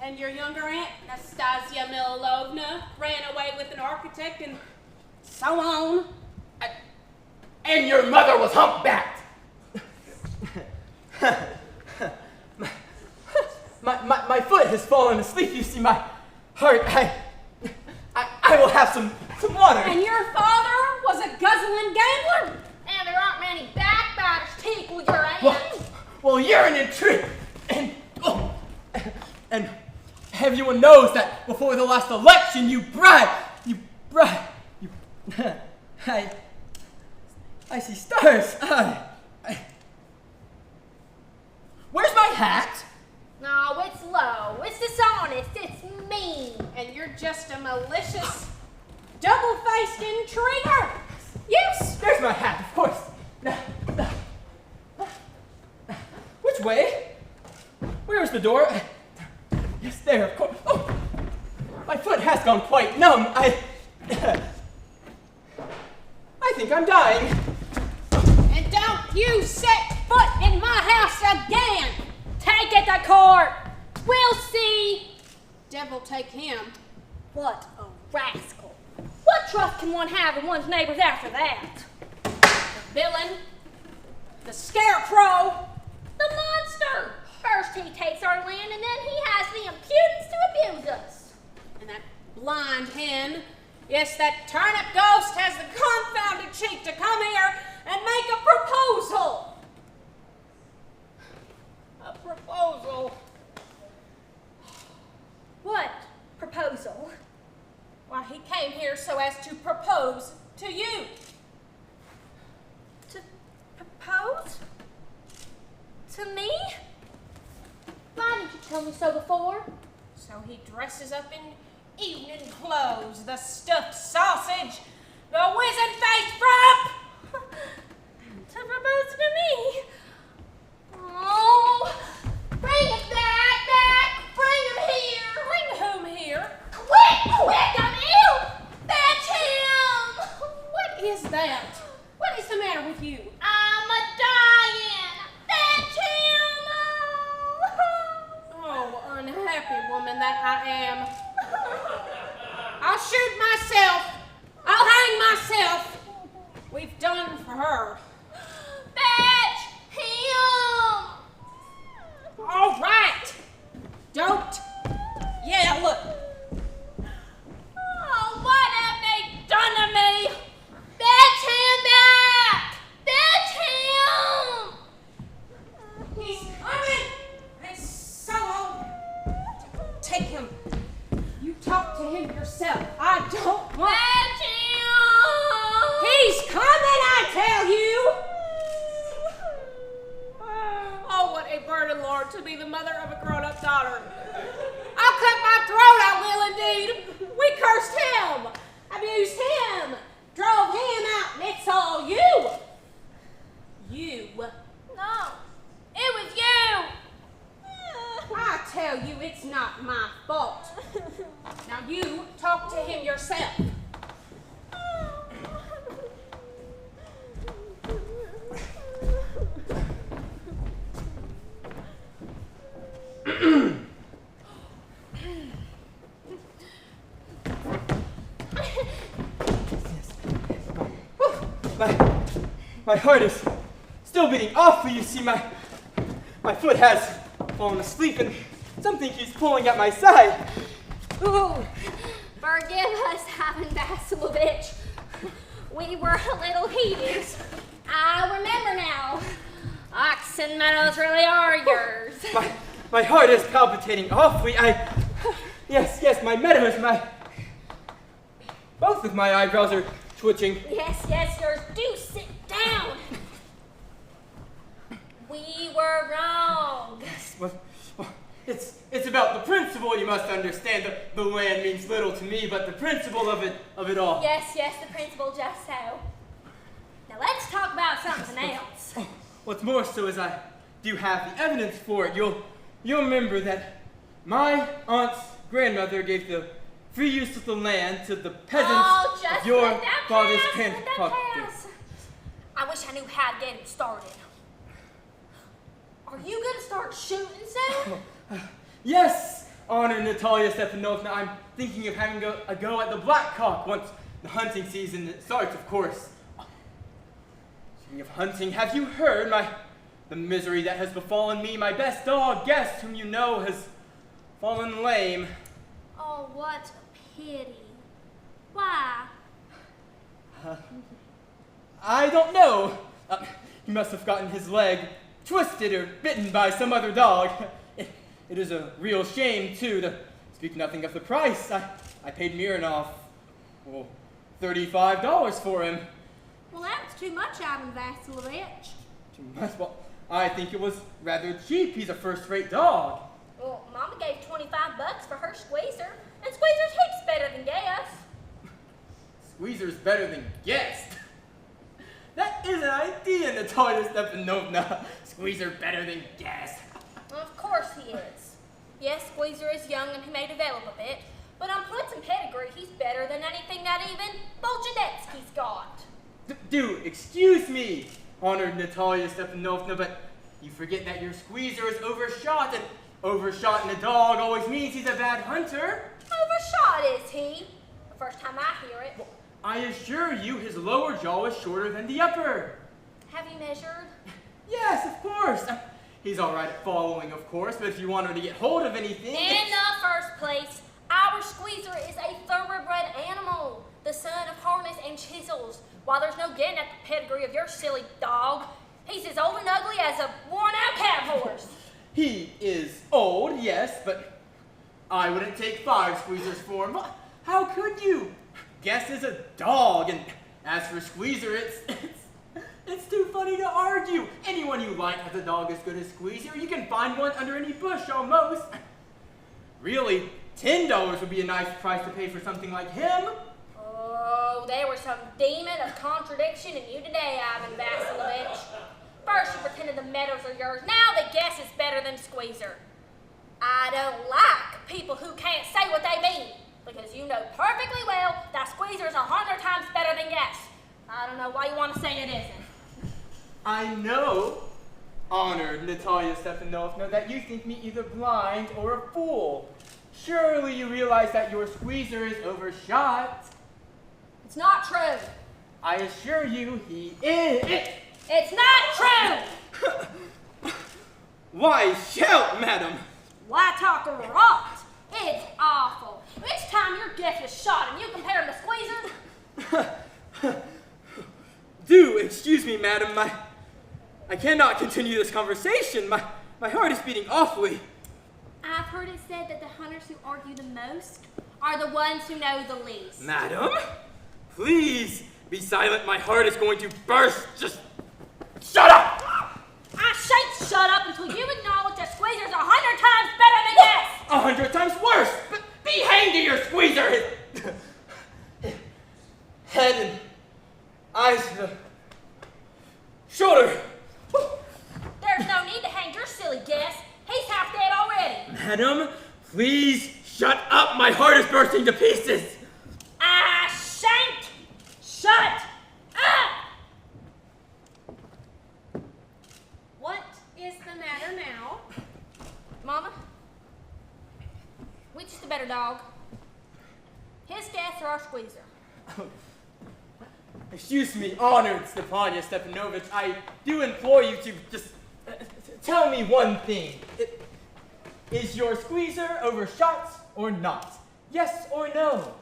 and your younger aunt, Nastasia Milovna, ran away with an architect, and so on. And your mother was humpbacked. My foot has fallen asleep. You see, my heart. I will have some water. And your father was a guzzling gambler. And there aren't many backbiters to equal your aunt. Well, you're an intruder. And everyone knows that before the last election, you bribed. I see stars. Where's my hat? No, it's low. It's dishonest. It's mean. And you're just a malicious, double-faced intriguer. Yes. There's my hat, of course. Which way? Where's the door? Yes, there, of course. Oh, my foot has gone quite numb. I think I'm dying. And don't you set foot in my house again. Take it to court. We'll see. Devil take him. What a rascal. What trust can one have in one's neighbors after that? The villain. The scarecrow. The monster. First he takes our land and then he has the impudence to abuse us. And that blind hen. Yes, that turnip ghost has the confounded cheek to come here and make a proposal. came here so as to propose to you. To propose? To me? Why didn't you tell me so before? So he dresses up in evening clothes, the stuffed sausage, the wizen-faced frump! To propose to me? Oh, bring it back! Bring him here! Bring whom here? Quick, I'm ill! Fetch him! What is that? What is the matter with you? I'm a-dying! Fetch him! Oh, unhappy woman that I am. I'll shoot myself. I'll hang myself. We've done for her. Fetch him! All right. Don't yell. Oh, what have they done to me? Fetch him back! Fetch him! He's coming. It's so old. Take him. You talk to him yourself. I don't want. Fetch him! He's coming, I tell you. Oh, what a burden, Lord, to be the mother of a grown-up daughter. I'll cut my throat, I will indeed. We cursed him, abused him, drove him out, and it's all you. You. No, it was you! I tell you, it's not my fault. Now you talk to him yourself. My heart is still beating awfully. You see, my foot has fallen asleep and something keeps pulling at my side. Ooh, forgive us, Ivan Vasilovich. We were a little heated. I remember now. Oxen meadows really are yours. My heart is palpitating awfully. Yes, my meadows, both of my eyebrows are twitching. Yes, yours. Do sit down. We were wrong. Well, it's about the principle, you must understand. The land means little to me, but the principle of it all. Yes, the principle just so. Now let's talk about something else. What's more so is I do have the evidence for it. You'll remember that my aunt's grandmother gave the free use of the land to the peasants of your father's kin. I wish I knew how to get it started. Are you going to start shooting soon? Yes, Honor Natalia Stepanovna. I'm thinking of having a go at the blackcock once the hunting season starts, of course. Speaking of hunting, have you heard the misery that has befallen me? My best dog, Guest, whom you know, has fallen lame. Oh, what a pity. Why? I don't know. He must have gotten his leg twisted or bitten by some other dog. It is a real shame, too, to speak nothing of the price. I paid Mironov, $35 for him. Well, that's too much, Ivan Vasilovich. Too much? Well, I think it was rather cheap. He's a first-rate dog. Well, Mama gave $25 for her squeezer, and squeezer's heaps better than gas. Squeezer's better than Guest. That is an idea, Natalia Stepanovna. Squeezer better than Guest. Of course he is. Yes, Squeezer is young and he may develop a bit, but on points and pedigree, he's better than anything that even Boljanetsky's got. Do excuse me, honored Natalia Stepanovna, but you forget that your Squeezer is overshot, and overshot in a dog always means he's a bad hunter. Overshot, is he? The first time I hear it. Well, I assure you, his lower jaw is shorter than the upper. Have you measured? Yes, of course. He's all right at following, of course, but if you want him to get hold of anything... In the first place, our Squeezer is a thoroughbred animal, the son of harness and chisels. While there's no getting at the pedigree of your silly dog, he's as old and ugly as a worn-out cab horse. He is old, yes, but I wouldn't take 5 Squeezers for him. How could you? Guess is a dog, and as for Squeezer, it's too funny to argue. Anyone you like has a dog as good as Squeezer. You can find one under any bush almost. Really, $10 would be a nice price to pay for something like him. Oh, there was some demon of contradiction in you today, Ivan Vasilovich. First you pretended the meadows are yours, now the guess is better than Squeezer. I don't like people who can't say what they mean, because you know perfectly well that Squeezer is 100 times better than guess. I don't know why you want to say it isn't. I know, honored Natalia Stepanovna, that you think me either blind or a fool. Surely you realize that your Squeezer is overshot. It's not true. I assure you he is. It's not true! Why shout, madam? Why talk rot? It's awful. Each time your guess is shot and you compare him to Squeezer. Do excuse me, madam. I cannot continue this conversation. My heart is beating awfully. I've heard it said that the hunters who argue the most are the ones who know the least. Madam, please be silent. My heart is going to burst. Just shut up! I shan't shut up until you acknowledge that Squeezer's 100 times better than guess. 100 times worse. But be hanged to your Squeezer. His head and eyes, shoulder. There's no need to hang your silly guess. He's half dead already. Madam, please shut up. My heart is bursting to pieces. I shan't shut up. What is the matter now? Mama, which is the better dog? His guess or our Squeezer? Excuse me, honored Stepania Stepanovich. I do implore you to just tell me one thing. Is your Squeezer overshot or not? Yes or no?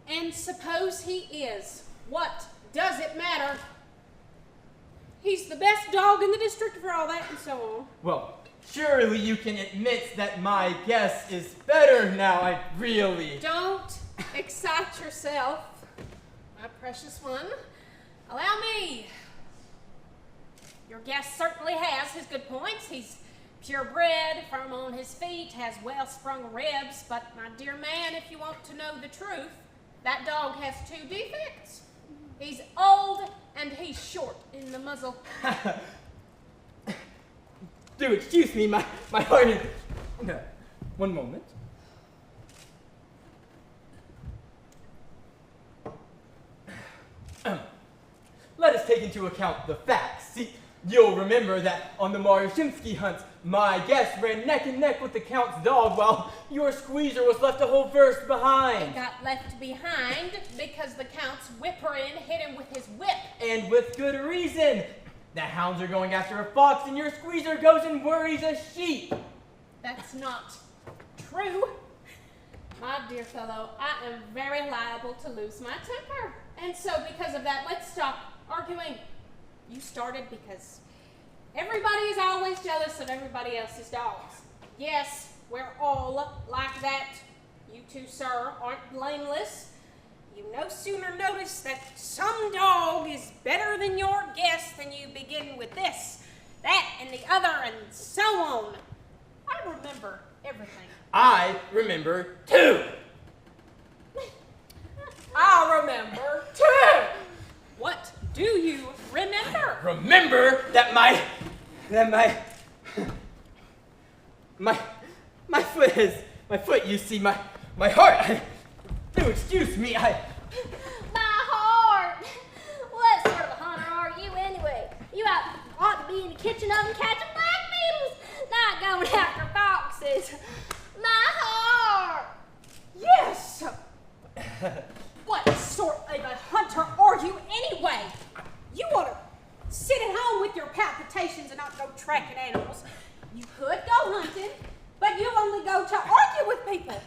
And suppose he is. What does it matter? He's the best dog in the district for all that and so on. Well, surely you can admit that my guess is better now. I really... Don't excite yourself, my precious one. Allow me. Your guest certainly has his good points. He's purebred, firm on his feet, has well-sprung ribs. But, my dear man, if you want to know the truth, that dog has 2 defects. He's old and he's short in the muzzle. Do excuse me, my heart is... No, one moment. Let us take into account the facts. See, you'll remember that on the Marushinsky hunt, my guest ran neck and neck with the Count's dog while your Squeezer was left a whole verst behind. He got left behind because the Count's whipper-in hit him with his whip. And with good reason. The hounds are going after a fox and your Squeezer goes and worries a sheep. That's not true. My dear fellow, I am very liable to lose my temper. And so because of that, let's stop arguing. You started because everybody is always jealous of everybody else's dogs. Yes, we're all like that. You two, sir, aren't blameless. You no sooner notice that some dog is better than your guess than you begin with this, that, and the other, and so on. I remember everything. I remember too. I remember too. What do you remember? Remember that my foot, you see, my heart. Do excuse me, My heart! What sort of a hunter are you anyway? You ought to be in the kitchen oven catching black beetles, not going after foxes. My heart! Yes. What sort of a hunter are you anyway? You ought to sit at home with your palpitations and not go tracking animals. You could go hunting, but you only go to argue with people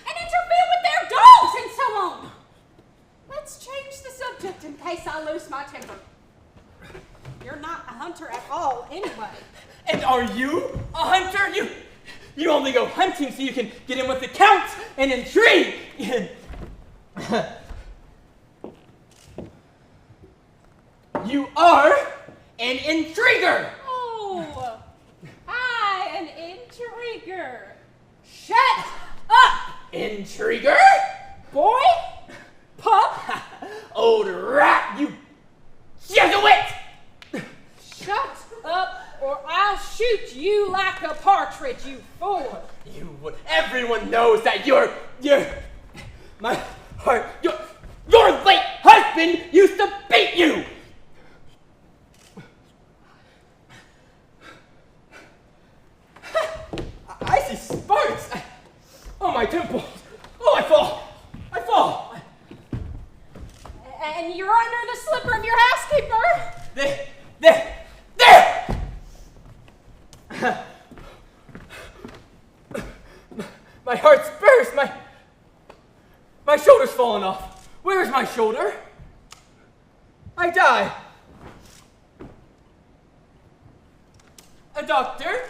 and interfere with their dogs and so on. Let's change the subject in case I lose my temper. You're not a hunter at all anyway. And are you a hunter? You only go hunting so you can get in with the Count and intrigue. You are an intriguer! Oh, an intriguer. Shut up, Intriguer? boy! Pup! Old rat, you Jesuit! Shut up, or I'll shoot you like a partridge, you fool! Everyone knows that my heart, your late husband used to beat you! I see sparks! Oh, my temples! Oh, I fall! And you're under the slipper of your housekeeper! There! My heart's burst! My shoulder's fallen off! Where is my shoulder? I die! A doctor?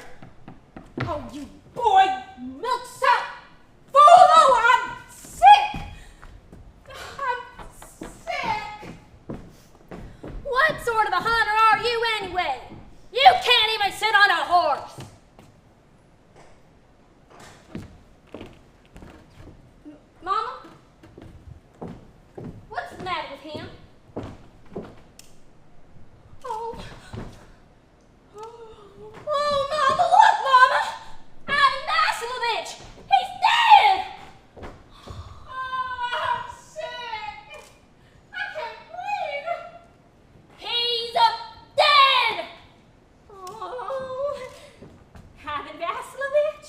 Oh, you boy, milksop! Fool! Oh, I'm sick! What sort of a hunter are you anyway? You can't even sit on a horse. Mama? What's the matter with him? Oh, Mama, look, Mama! Ivan Vasilovich! He's dead! Oh, I'm sick! I can't breathe! He's dead! Oh, Ivan Vasilovich?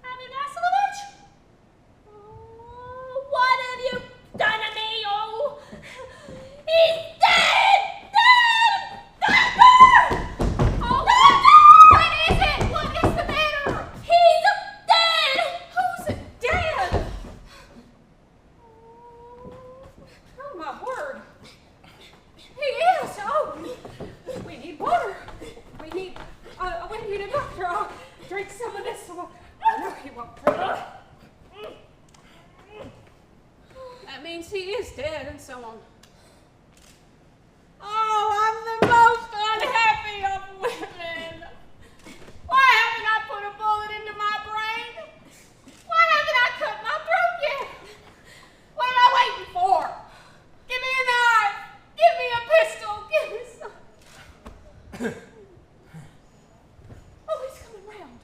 Ivan Vasilovich? Oh, what have you done to me? Oh, he's dead! Dead! Doctor! Oh, Doctor! What is it? What is the matter? He's dead! Who's dead? Oh, my word. He is. Oh, we need water. We need a doctor. I'll drink some of this. I know he won't breathe. That means he is dead and so on. Oh, I'm the most unhappy of women. Why haven't I put a bullet into my brain? Why haven't I cut my throat yet? What am I waiting for? Give me a knife. Give me a pistol. Give me some. Oh, he's coming round.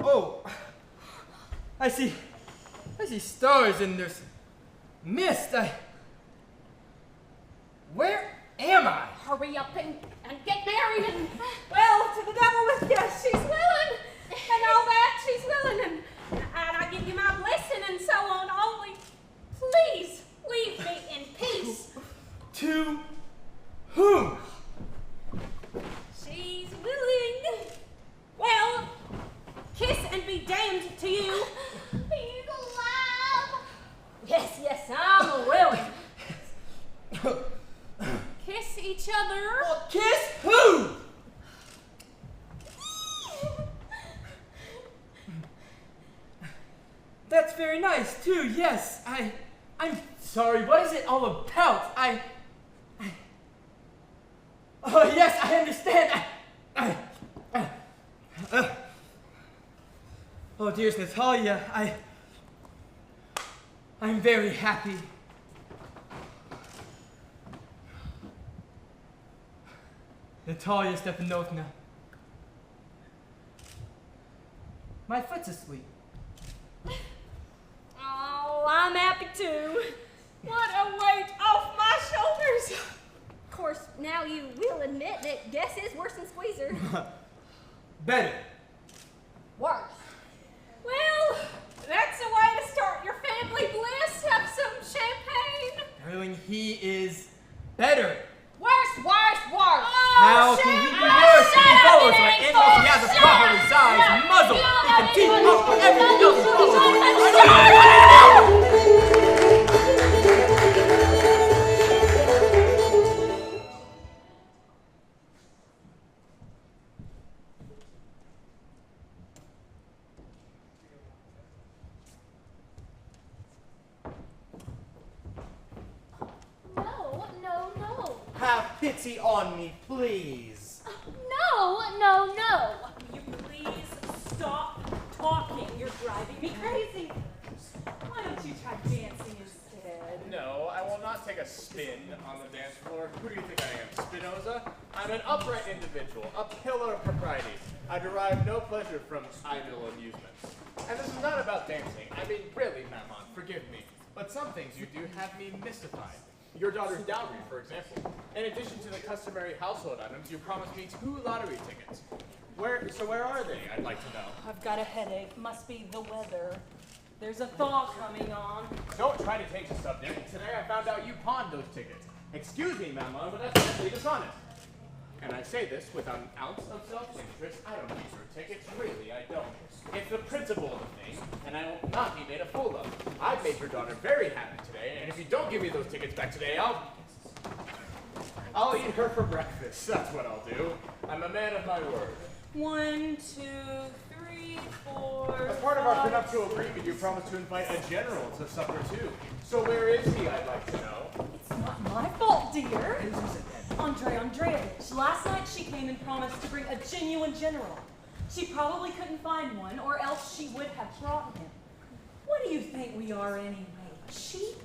Oh, I see stars and there's mist. Where am I? Hurry up and get married and, well, to the devil with you. She's willing. And all that, she's willing. And I give you my blessing and so on. Only, please, leave me in peace. To whom? She's willing. Well, kiss and be damned to you. He's alive! Yes, I'm willing. Kiss each other. Kiss who? That's very nice too. Yes, I'm sorry. What is it all about? Oh yes, I understand. Oh dearest Natalia, I'm very happy. Natalia Stepanovna, my foot's asleep. Oh, I'm happy too. What a weight off my shoulders. Of course, now you will admit that Guess is worse than Squeezer. Better. Worse. Well, that's a way to start your family bliss. Have some champagne. Darling, he is better. Worse. How can he be worse if he follows my animals? He has a properly sized muzzle. He can keep up with everything else. pity on me, please. No, no, no. Will you please stop talking? You're driving me crazy. Why don't you try dancing instead? No, I will not take a spin on the dance floor. Who do you think I am, Spinoza? I'm an upright individual, a pillar of propriety. I derive no pleasure from idle amusements. And this is not about dancing. I mean, really, Mammon, forgive me. But some things you do have me mystified. Your daughter's dowry, for example. In addition to the customary household items, you promised me 2 lottery tickets. Where are they, I'd like to know? I've got a headache. Must be the weather. There's a thaw coming on. Don't try to change the subject. Today I found out you pawned those tickets. Excuse me, Mammon, but that's simply dishonest. And I say this without an ounce of self-interest. I don't need your tickets, really, I don't. It's the principle of the thing, and I will not be made a fool of. I've made your daughter very happy today, and if you don't give me those tickets back today, I'll eat her for breakfast. That's what I'll do. I'm a man of my word. 1, 2, 3, 4. As part of our prenuptial agreement, you promised to invite a general to supper too. So where is he, I'd like to know? It's not my fault, dear. Andrei Andreevich. Last night she came and promised to bring a genuine general. She probably couldn't find one, or else she would have brought him. What do you think we are anyway? Sheep?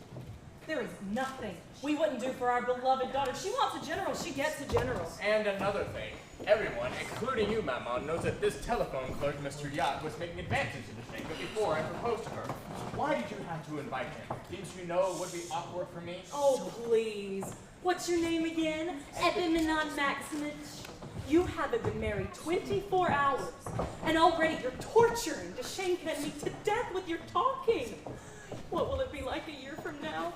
There is nothing we wouldn't do for our beloved daughter. She wants a general, she gets a general. And another thing, everyone, including you, Mammon, knows that this telephone clerk, Mr. Yacht, was making advances to the thing before I proposed to her. Why did you have to invite him? Didn't you know it would be awkward for me? Oh, please. What's your name again? Epimenon Maximich. You haven't been married 24 hours, and already you're torturing Dashenka and me to death with your talking. What will it be like a year from now?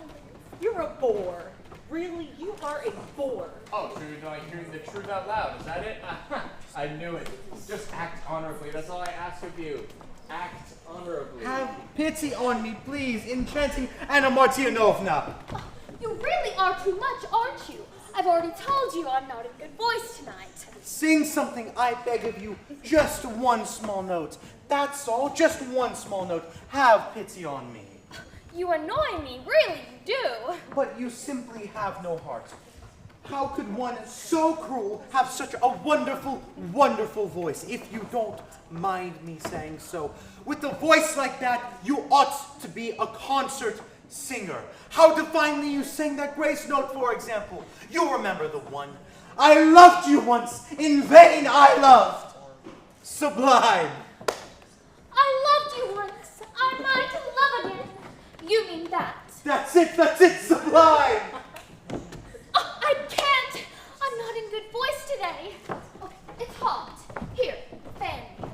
You're a bore. Really, you are a bore. Oh, so you're not hearing the truth out loud, is that it? I knew it. Just act honorably, that's all I ask of you. Act honorably. Have pity on me, please, enchanting Anna Martinovna. You really are too much, aren't you? I've already told you I'm not in good voice tonight. Sing something, I beg of you. Just one small note. That's all, just one small note. Have pity on me. You annoy me, really you do. But you simply have no heart. How could one so cruel have such a wonderful, wonderful voice, if you don't mind me saying so? With a voice like that, you ought to be a concert singer. How divinely you sang that grace note, for example. You remember the one. I loved you once, in vain I loved. Sublime. I loved you once. I might love again. You mean that? That's it, sublime. I can't. I'm not in good voice today. Oh, it's hot. Here, fan me.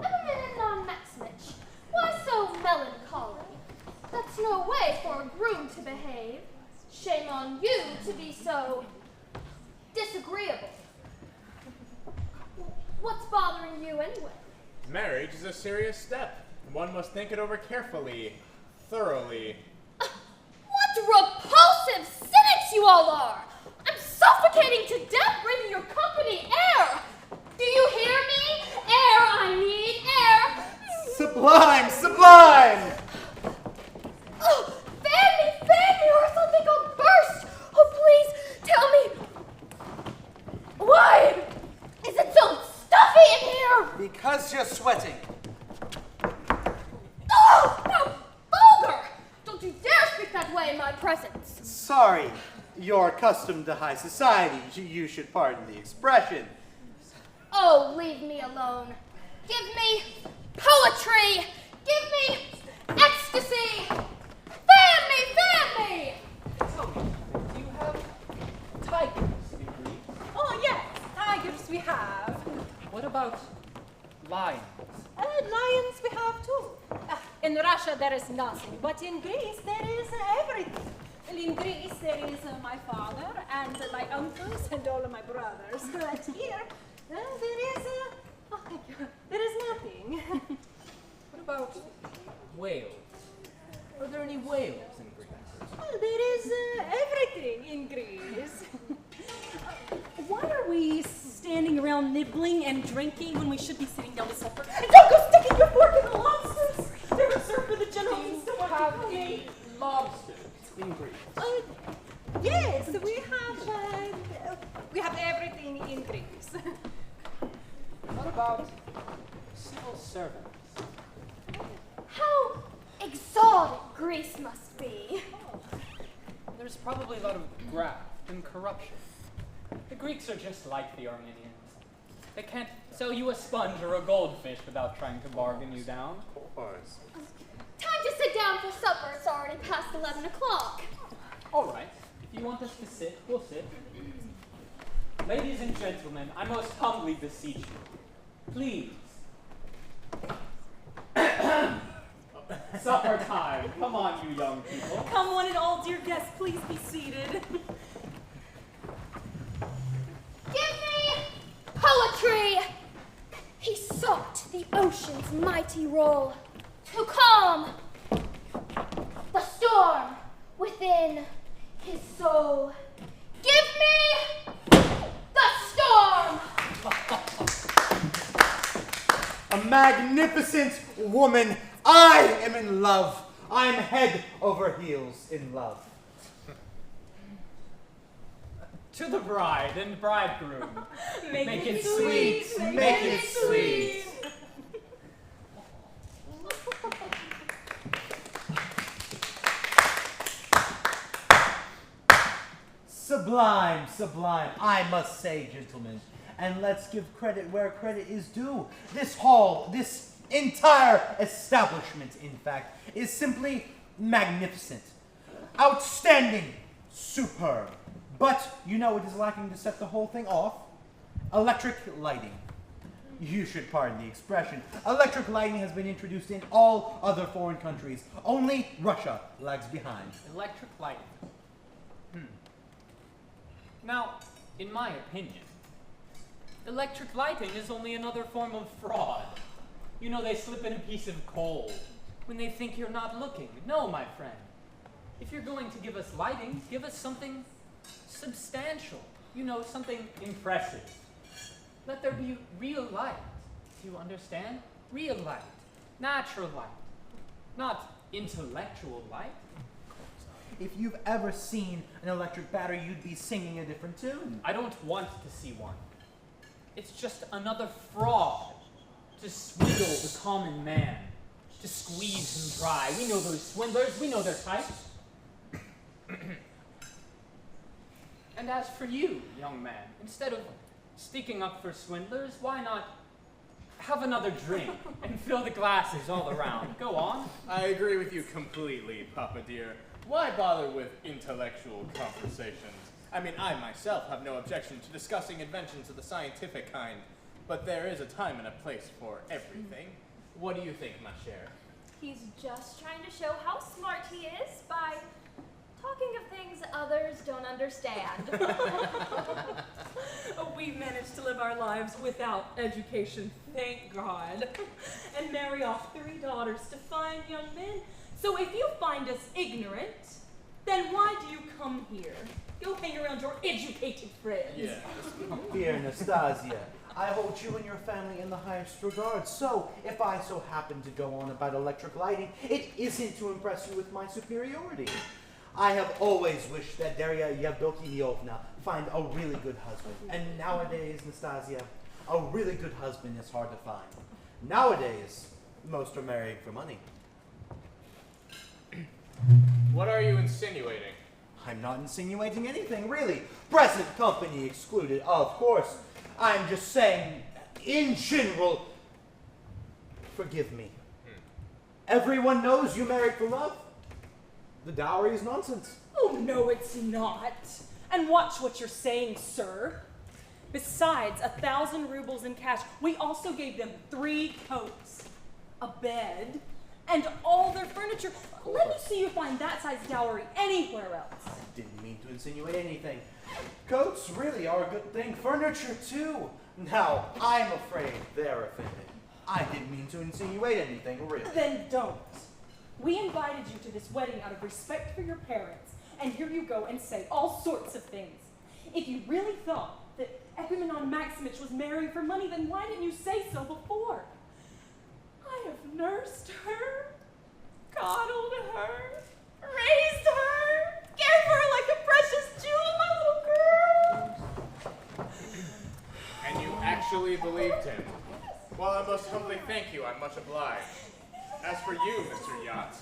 Epimenon Maximich, why so melancholy? That's no way for a groom to behave. Shame on you to be so disagreeable. What's bothering you anyway? Marriage is a serious step. One must think it over carefully, thoroughly. What repulsive cynics you all are! I'm suffocating to death breathing your company air! Do you hear me? Air, I need air! Sublime, sublime! Oh, fan me, or else I'll think I'll burst! Oh, please, tell me, why is it so stuffy in here? Because you're sweating. Oh, how vulgar! Don't you dare speak that way in my presence! Sorry, you're accustomed to high society. You should pardon the expression. Oh, leave me alone. Give me poetry! Give me ecstasy! Fan me! Tell me, do you have tigers in Greece? Oh, yes, tigers we have. What about lions? Lions we have too. In Russia there is nothing, but in Greece there is everything. And in Greece there is my father and my uncles and all of my brothers. But here there is nothing. What about whales? Are there any whales in Greece? Well, there is everything in Greece. Why are we standing around nibbling and drinking when we should be sitting down to supper? And don't go sticking your fork in the lobsters! They're reserved for the general. Do you have any lobsters in Greece? Yes, we have everything in Greece. What about civil servants? How exotic Greece must be. There's probably a lot of graft and corruption. The Greeks are just like the Armenians. They can't sell you a sponge or a goldfish without trying to bargain you down. Of course. Time to sit down for supper. It's already past 11 o'clock. All right. If you want us to sit, we'll sit. Ladies and gentlemen, I most humbly beseech you. Please. Supper time. Come on, you young people. Come one and all, dear guests, please be seated. Give me poetry! He sought the ocean's mighty roll to calm the storm within his soul. Give me the storm! A magnificent woman. I am in love. I am head over heels in love. To the bride and bridegroom. Make it sweet. Make it sweet. Sublime, sublime, I must say, gentlemen. And let's give credit where credit is due. This hall, this entire establishment, in fact, is simply magnificent. Outstanding. Superb. But you know what is lacking to set the whole thing off? Electric lighting. You should pardon the expression. Electric lighting has been introduced in all other foreign countries. Only Russia lags behind. Electric lighting. Now, in my opinion, electric lighting is only another form of fraud. You know, they slip in a piece of coal when they think you're not looking. No, my friend. If you're going to give us lighting, give us something substantial. You know, something impressive. Let there be real light. Do you understand? Real light. Natural light. Not intellectual light. If you've ever seen an electric battery, you'd be singing a different tune. I don't want to see one. It's just another fraud to swindle the common man, to squeeze him dry. We know those swindlers. We know their types. And as for you, young man, instead of sticking up for swindlers, why not have another drink and fill the glasses all around? Go on. I agree with you completely, Papa dear. Why bother with intellectual conversations? I mean, I myself have no objection to discussing inventions of the scientific kind, but there is a time and a place for everything. What do you think, ma chère? He's just trying to show how smart he is by talking of things others don't understand. We've managed to live our lives without education, thank God, and marry off 3 daughters to fine young men. So if you find us ignorant, then why do you come here? Go hang around your educated friends. Yeah. Dear Nastasia, I hold you and your family in the highest regard. So, if I so happen to go on about electric lighting, it isn't to impress you with my superiority. I have always wished that Daria Yevdokinyovna find a really good husband. And nowadays, Nastasia, a really good husband is hard to find. Nowadays, most are marrying for money. What are you insinuating? I'm not insinuating anything, really. Present company excluded, of course. I'm just saying, in general, forgive me. Everyone knows you married for love. The dowry is nonsense. Oh, no, it's not. And watch what you're saying, sir. Besides 1,000 rubles in cash, we also gave them 3 coats, a bed, and all their furniture. Let me see you find that size dowry anywhere else. I didn't mean to insinuate anything. Coats really are a good thing. Furniture, too. Now, I'm afraid they're offended. I didn't mean to insinuate anything, really. Then don't. We invited you to this wedding out of respect for your parents, and here you go and say all sorts of things. If you really thought that Epimenon Maximich was marrying for money, then why didn't you say so before? I have nursed her, coddled her, raised her, cared for her like a precious most humbly thank you. I'm much obliged. As for you, Mr. Yacht,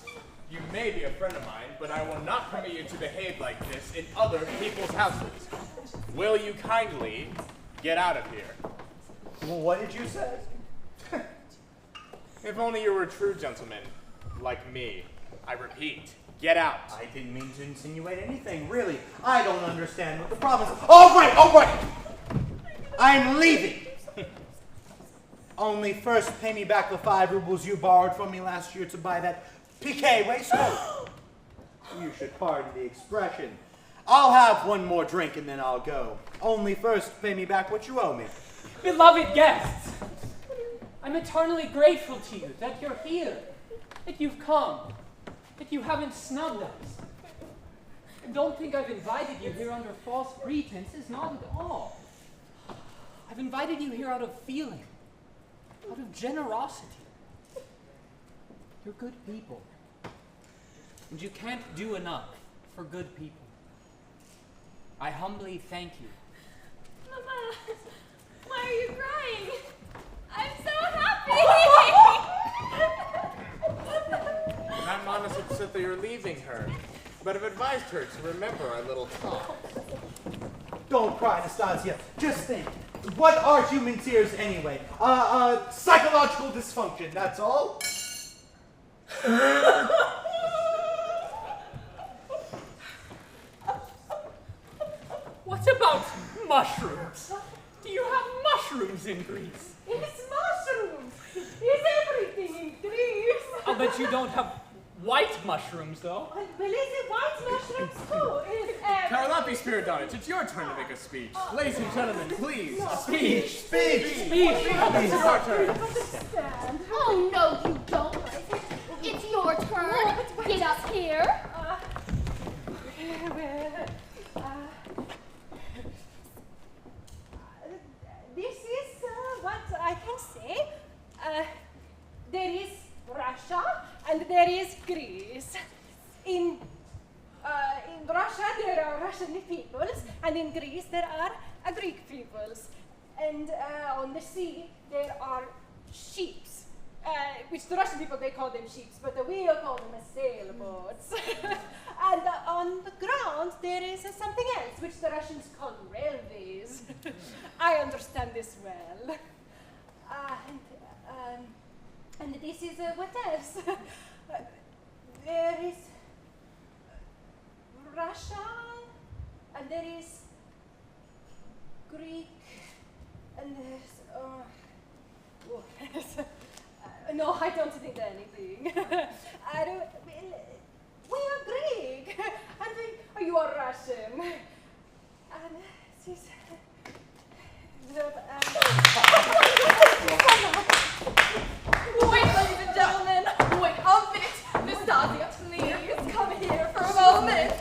you may be a friend of mine, but I will not permit you to behave like this in other people's houses. Will you kindly get out of here? Well, what did you say? If only you were a true gentleman, like me. I repeat, get out. I didn't mean to insinuate anything, really. I don't understand what the problem is. All right. I'm leaving. Only first pay me back the 5 rubles you borrowed from me last year to buy that piqué waistcoat. You should pardon the expression. I'll have one more drink and then I'll go. Only first pay me back what you owe me. Beloved guests, I'm eternally grateful to you that you're here, that you've come, that you haven't snubbed us. And don't think I've invited you here under false pretenses, not at all. I've invited you here out of feeling, out of generosity. You're good people, and you can't do enough for good people. I humbly thank you. Mama, why are you crying? I'm so happy! Madame Anna said that you're leaving her, but I've advised her to remember our little talk. Don't cry, Nastasia. Just think. What are human tears anyway? Psychological dysfunction, that's all. What about mushrooms? Do you have mushrooms in Greece? It's mushrooms. It's everything in Greece. I'll bet you don't have white mushrooms, though. Well, is it white mushrooms too? It's Karlapi Spiridonich, it's your turn to make a speech. Ladies and gentlemen, please. Speech. It's your turn. Oh, no, you don't. It's your turn. Get up here. This is what I can say. There is Russia and there is Greece. In Russia there are Russian peoples, and in Greece there are Greek peoples. And on the sea there are ships, which the Russian people, they call them ships, but we call them sailboats. And on the ground there is something else, which the Russians call railways. I understand this well. And this is what else? There is Russia, and there is Greek, and there's no, I don't need anything. I don't. We are Greek, and you are Russian, and this is. Wait, ladies and gentlemen, wait a minute. Nastasia, please come here for a moment.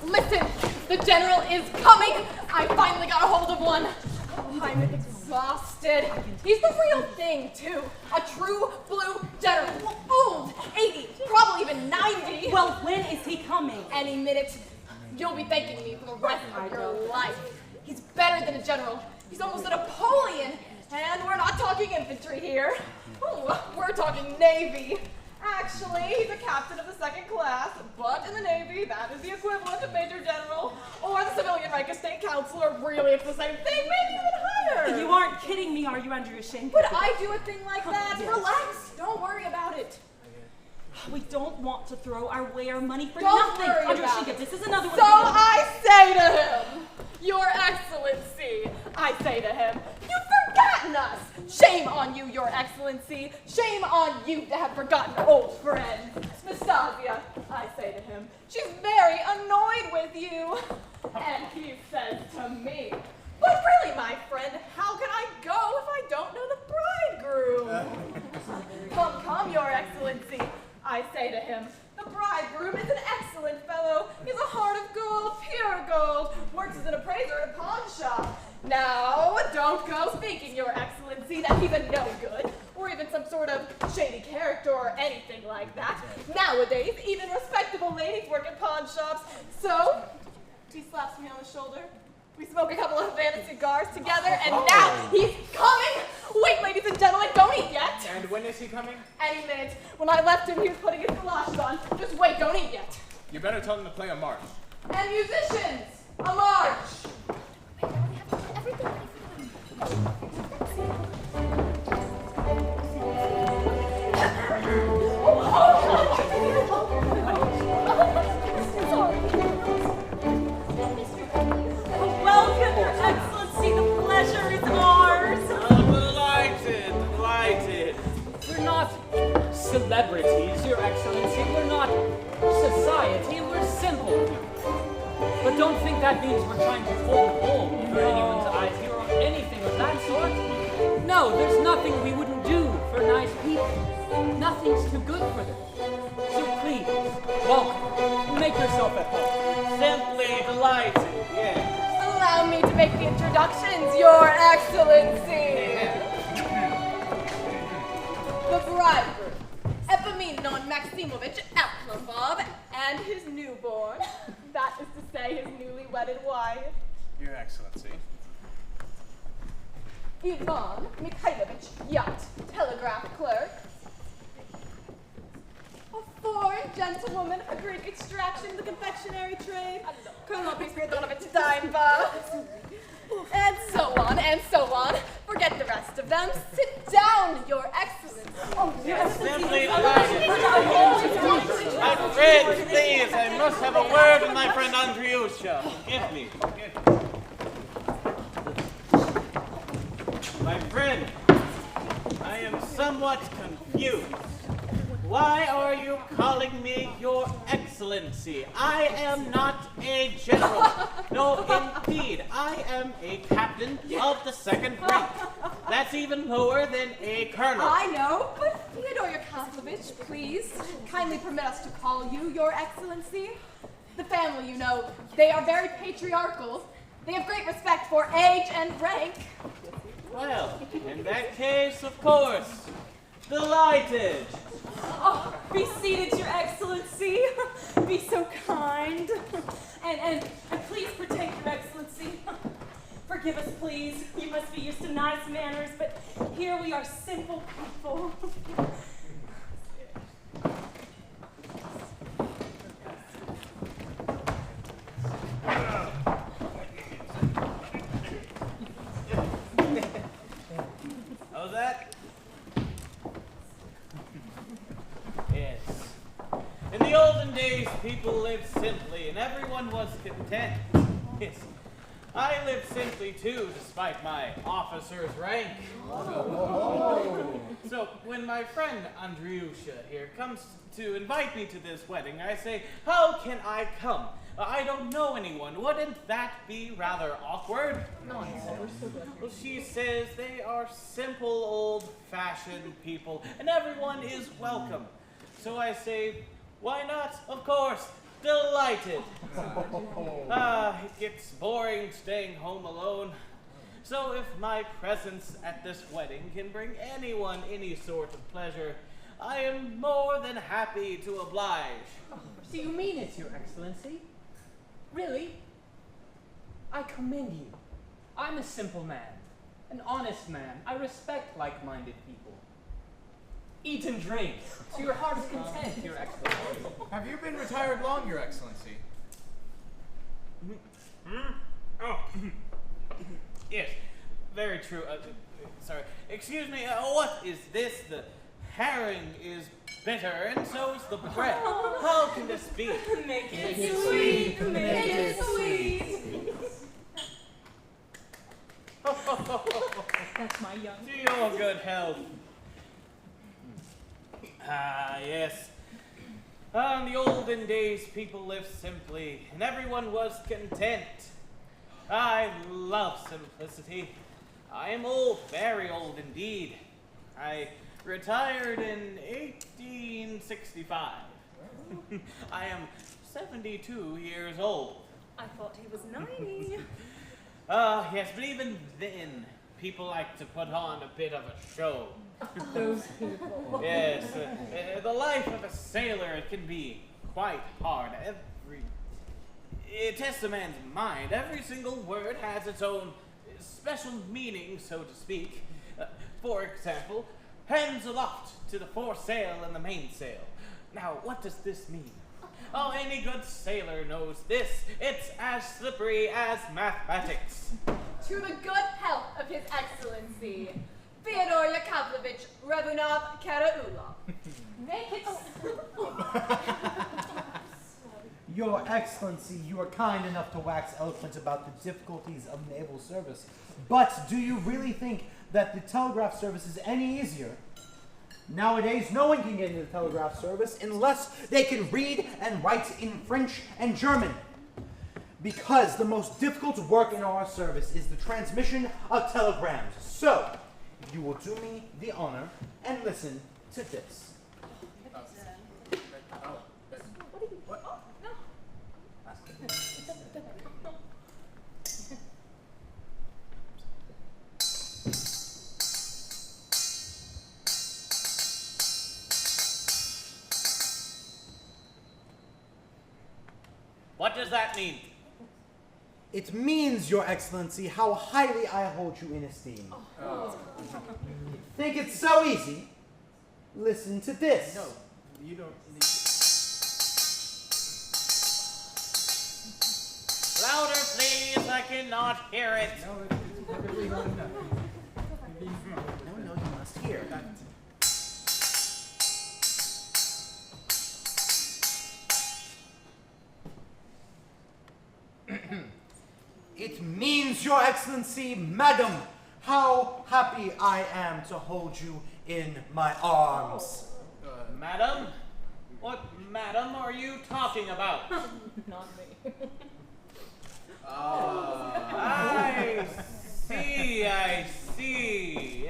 Listen, the general is coming. I finally got a hold of one. I'm exhausted. He's the real thing, too. A true blue general. Old, 80, probably even 90. Well, when is he coming? Any minute. You'll be thanking me for the rest of your life. He's better than a general. He's almost a Napoleon. And we're not talking infantry here. Ooh, we're talking Navy. Actually, he's a captain of the 2nd class, but in the Navy, that is the equivalent of Major General, or the civilian rank of State Counselor. Really, it's the same thing, maybe even higher. You aren't kidding me, are you, Andrushenko? Would I do a thing like that? Yes. Relax. Don't worry about it. We don't want to throw away our money for Don't nothing. worry about Andrushenko, it. this is another one. So I say to him, Your Excellency, I say to him, you've forgotten us. Shame on you, Your Excellency. Shame on you to have forgotten old friends. Nastasia, I say to him, she's very annoyed with you. And he says to me, but really, my friend, how can I go if I don't know the bridegroom? Come, Your Excellency, I say to him, the bridegroom is an excellent fellow. He's a heart of gold, pure gold, works as an appraiser at a pawn shop. Now, don't go thinking, Your Excellency, that he's a no-good, or even some sort of shady character or anything like that. Nowadays, even respectable ladies work at pawn shops. So, he slaps me on the shoulder. We smoke a couple of Havana cigars together, and now he's coming Wait, ladies and gentlemen, don't eat yet. And when is he coming? Any minute. When I left him, he was putting his galoshes on. Just wait, don't eat yet. You better tell him to play a march. And musicians, a march. Everything ready for Welcome, Your Excellency. The pleasure is ours. Delighted. We're not celebrities, Your Excellency. We're not society. We're simple people. But don't think that means we're trying to pull the wool over anyone's eyes here or anything of that sort. No, there's nothing we wouldn't do for nice people. Nothing's too good for them. So please, welcome. Make yourself at home. Simply delighted, yes. Allow me to make the introductions, Your Excellency. The bridegroom, Epaminondas Maximovich Aplamov, and his newborn. That is to say, his newly wedded wife. Your Excellency. Ivan Mikhailovich Yacht, telegraph clerk. A foreign gentlewoman of Greek extraction in the confectionery trade, Colonel Pispidonovich Steinbach. And so on, and so on. Forget the rest of them. Sit down, Your Excellency. Oh, Your Excellency. Simply delighted. My friend, please, I must have a word with my friend Andriusha. Forgive me. My friend, I am somewhat confused. Why are you calling me Your Excellency? I am not a general. No, indeed, I am a captain of the second rank. That's even lower than a colonel. I know, but Fyodor Yakovlevich, please, kindly permit us to call you Your Excellency. The family, you know, they are very patriarchal. They have great respect for age and rank. Well, in that case, of course, delighted. Oh, be seated, Your Excellency. Be so kind. And please partake, Your Excellency. Forgive us, please. You must be used to nice manners, but here we are simple people. How's that? Yes. In the olden days, people lived simply, and everyone was content. Yes. I lived simply too, despite my officer's rank. So, when my friend Andriusha here comes to invite me to this wedding, I say, how can I come? I don't know anyone. Wouldn't that be rather awkward? Well, she says they are simple, old-fashioned people, and everyone is welcome. So I say, why not? Of course, delighted. It gets boring staying home alone. So if my presence at this wedding can bring anyone any sort of pleasure, I am more than happy to oblige. Do you mean it, Your Excellency? Really? I commend you. I'm a simple man, an honest man. I respect like-minded people. Eat and drink to your heart's content, Your Excellency. Have you been retired long, Your Excellency? Oh, yes, very true. Sorry. Excuse me, what is this? The herring is bitter, and so is the bread. How can this be? Make it sweet, make it sweet. That's my young. To your good health. Ah, yes. In the olden days, people lived simply, and everyone was content. I love simplicity. I am old, very old indeed. I retired in 1865. I am 72 years old. I thought he was 90. Yes, but even then, people like to put on a bit of a show. Those people. Yes, the life of a sailor, it can be quite hard. It tests a man's mind. Every single word has its own special meaning, so to speak. For example, hands aloft to the foresail and the mainsail. Now, what does this mean? Oh, any good sailor knows this. It's as slippery as mathematics. To the good health of His Excellency, Fyodor Yakovlevich Revunov Karaulov. Make it Your Excellency, you are kind enough to wax eloquent about the difficulties of naval service. But do you really think that the telegraph service is any easier? Nowadays, no one can get into the telegraph service unless they can read and write in French and German. Because the most difficult work in our service is the transmission of telegrams. So, you will do me the honor and listen to this. What does that mean? It means, Your Excellency, how highly I hold you in esteem. Think it's so easy? Listen to this. No, you don't need Louder, please. I cannot hear it. No, it's perfectly loud enough. No, you must hear. It means, Your Excellency, Madam, how happy I am to hold you in my arms. Madam? What madam are you talking about? Not me. I see, I see.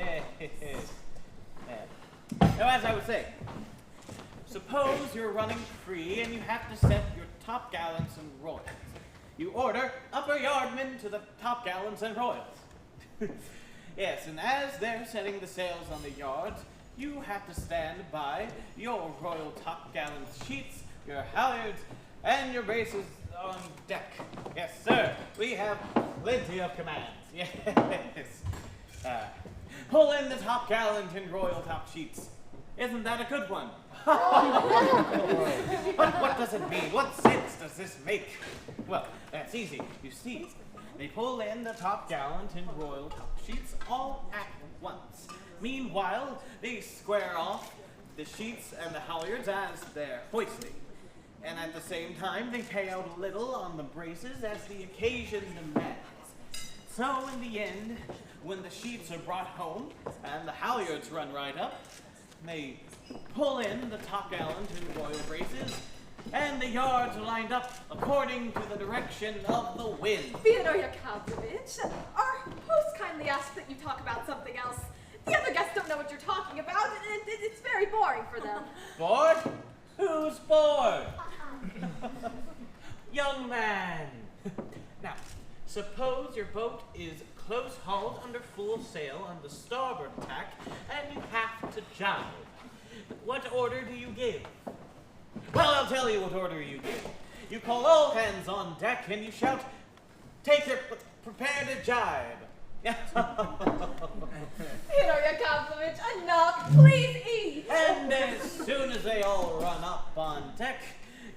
Now, as I was saying, suppose you're running free and you have to set your topgallants and royals. You order upper yardmen to the topgallants and royals. Yes, and as they're setting the sails on the yards, you have to stand by your royal topgallant sheets, your halyards, and your braces on deck. Yes, sir. We have plenty of commands. Yes. Pull in the topgallant and royal top sheets. Isn't that a good one? But what does it mean? What sense does this make? Well, that's easy. You see, they pull in the topgallant and royal top sheets all at once. Meanwhile, they square off the sheets and the halyards as they're hoisting. And at the same time, they pay out a little on the braces as the occasion demands. So in the end, when the sheets are brought home and the halyards run right up, they pull in the topgallant and royal braces, and the yards are lined up according to the direction of the wind. Fyodor Yakovlevich, our host kindly asked that you talk about something else. The other guests don't know what you're talking about, and it's very boring for them. Bored? Who's bored? Young man. Now, suppose your boat is close hauled under full sail on the starboard tack, and you have to jibe. What order do you give? Well, I'll tell you what order you give. You call all hands on deck, and you shout, "Take your, prepare to jibe." Fyodor Yakovlevich, enough! Please eat! And as soon as they all run up on deck,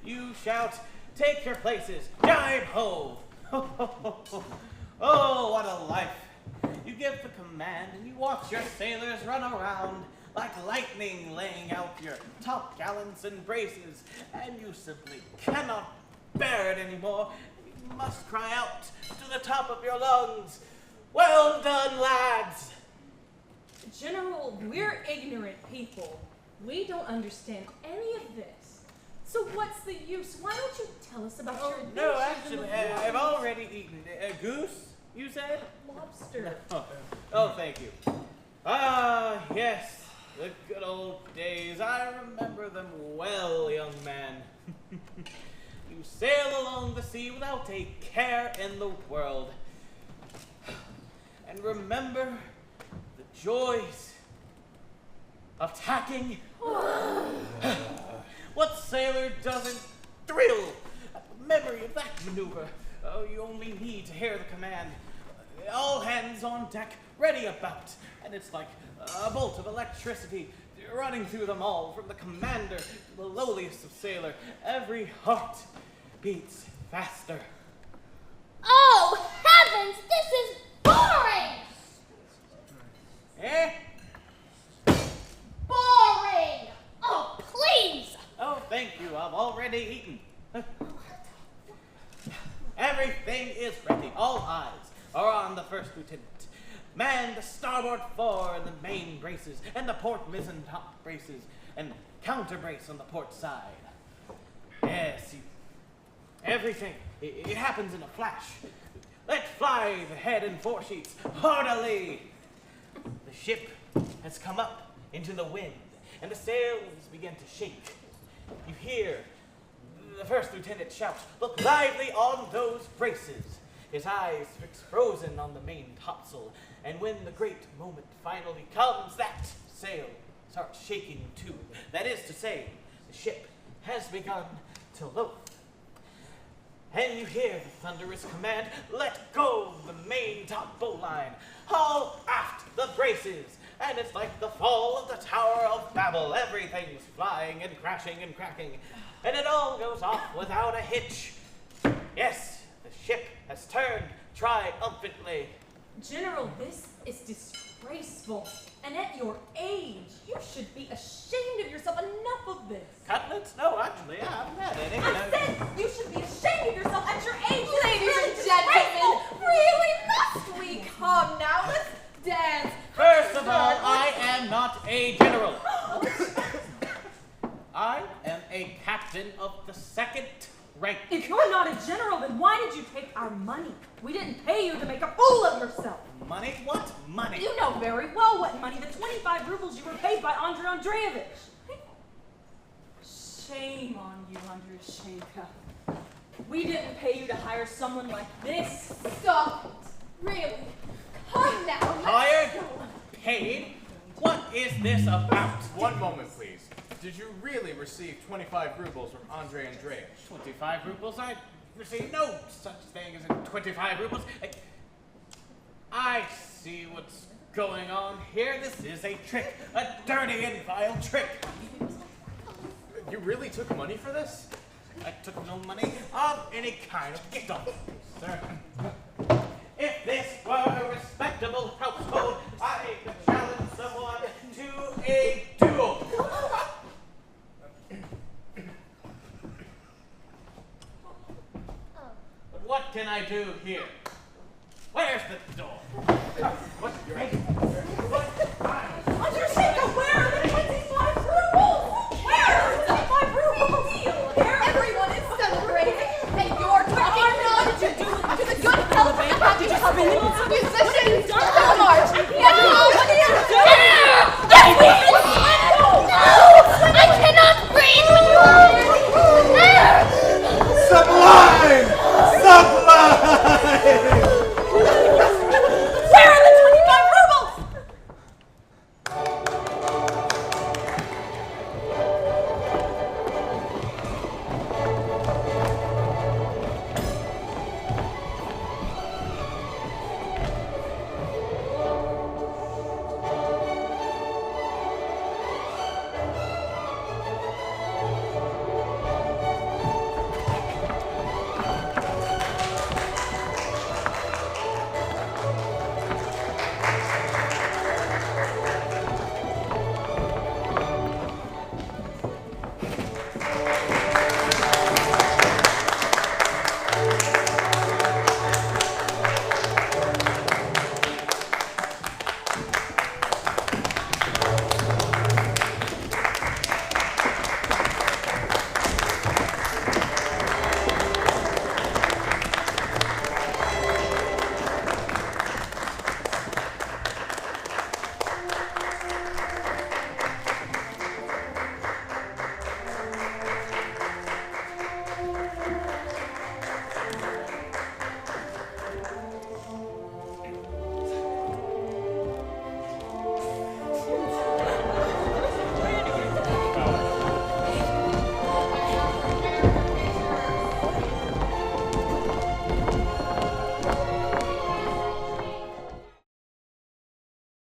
you shout, "Take your places, jibe ho!" Oh, what a life! You give the command and you watch your sailors run around like lightning laying out your topgallants and braces, and you simply cannot bear it anymore. You must cry out to the top of your lungs, "Well done, lads!" General, we're ignorant people. We don't understand any of this. So what's the use? Why don't you tell us about your adventures No, in actually, the I've world? already eaten a goose, you said? Lobster. Oh, thank you. Ah, yes, the good old days. I remember them well, young man. You sail along the sea without a care in the world. And remember the joys of tacking. What sailor doesn't thrill at the memory of that maneuver? Oh, you only need to hear the command, all hands on deck, ready about, and it's like a bolt of electricity running through them all, from the commander to the lowliest of sailor. Every heart beats faster. Oh, heavens, this is boring! Eh? Boring! Oh, please! Oh, thank you, I've already eaten. Everything is ready. All eyes are on the first lieutenant. Man the starboard fore and the main braces, and the port mizzen top braces, and counter brace on the port side. Yes, everything. It happens in a flash. Let fly the head and foresheets heartily. The ship has come up into the wind, and the sails begin to shake. You hear the first lieutenant shout, "Look lively on those braces!" His eyes fix frozen on the main topsail, and when the great moment finally comes, that sail starts shaking too. That is to say, the ship has begun to loaf. And you hear the thunderous command, "Let go the main top bowline, haul aft the braces," and it's like the fall of the Tower of Babel. Everything's flying and crashing and cracking, and it all goes off without a hitch. Yes, the ship has turned triumphantly. General, this is disgraceful. And at your age, you should be ashamed of yourself. Enough of this. Cutlets? No, actually, I haven't had any. I said you should be ashamed of yourself at your age. Ladies This and is gentlemen, disgraceful. really must we come now? Let's dance. First of all, I am not a general. I am a captain of the second rank. If you're not a general, then why did you take our money? We didn't pay you to make a fool of yourself. Money? What money? You know very well what money. The 25 rubles you were paid by Andrei Andreevich. Shame on you, Andrushenka. We didn't pay you to hire someone like this. Stop it. Really. Come now. Let's Hired? go. Paid? What is this about? One moment, please. Did you really receive 25 rubles from Andrei Andreevich? 25 rubles? I received no such thing as 25 rubles. I see what's going on here. This is a trick. A dirty and vile trick. You really took money for this? I took no money of any kind. Get off, sir. If this were a respectable household, I could challenge someone to a duel. But what can I do here? Where's the door? What? Andrushenka, where are the 25 rubles? Where are the 25 rubles? Everyone is celebrating, and you're talking What did you do? to the good health of the happy Did you spend it on something?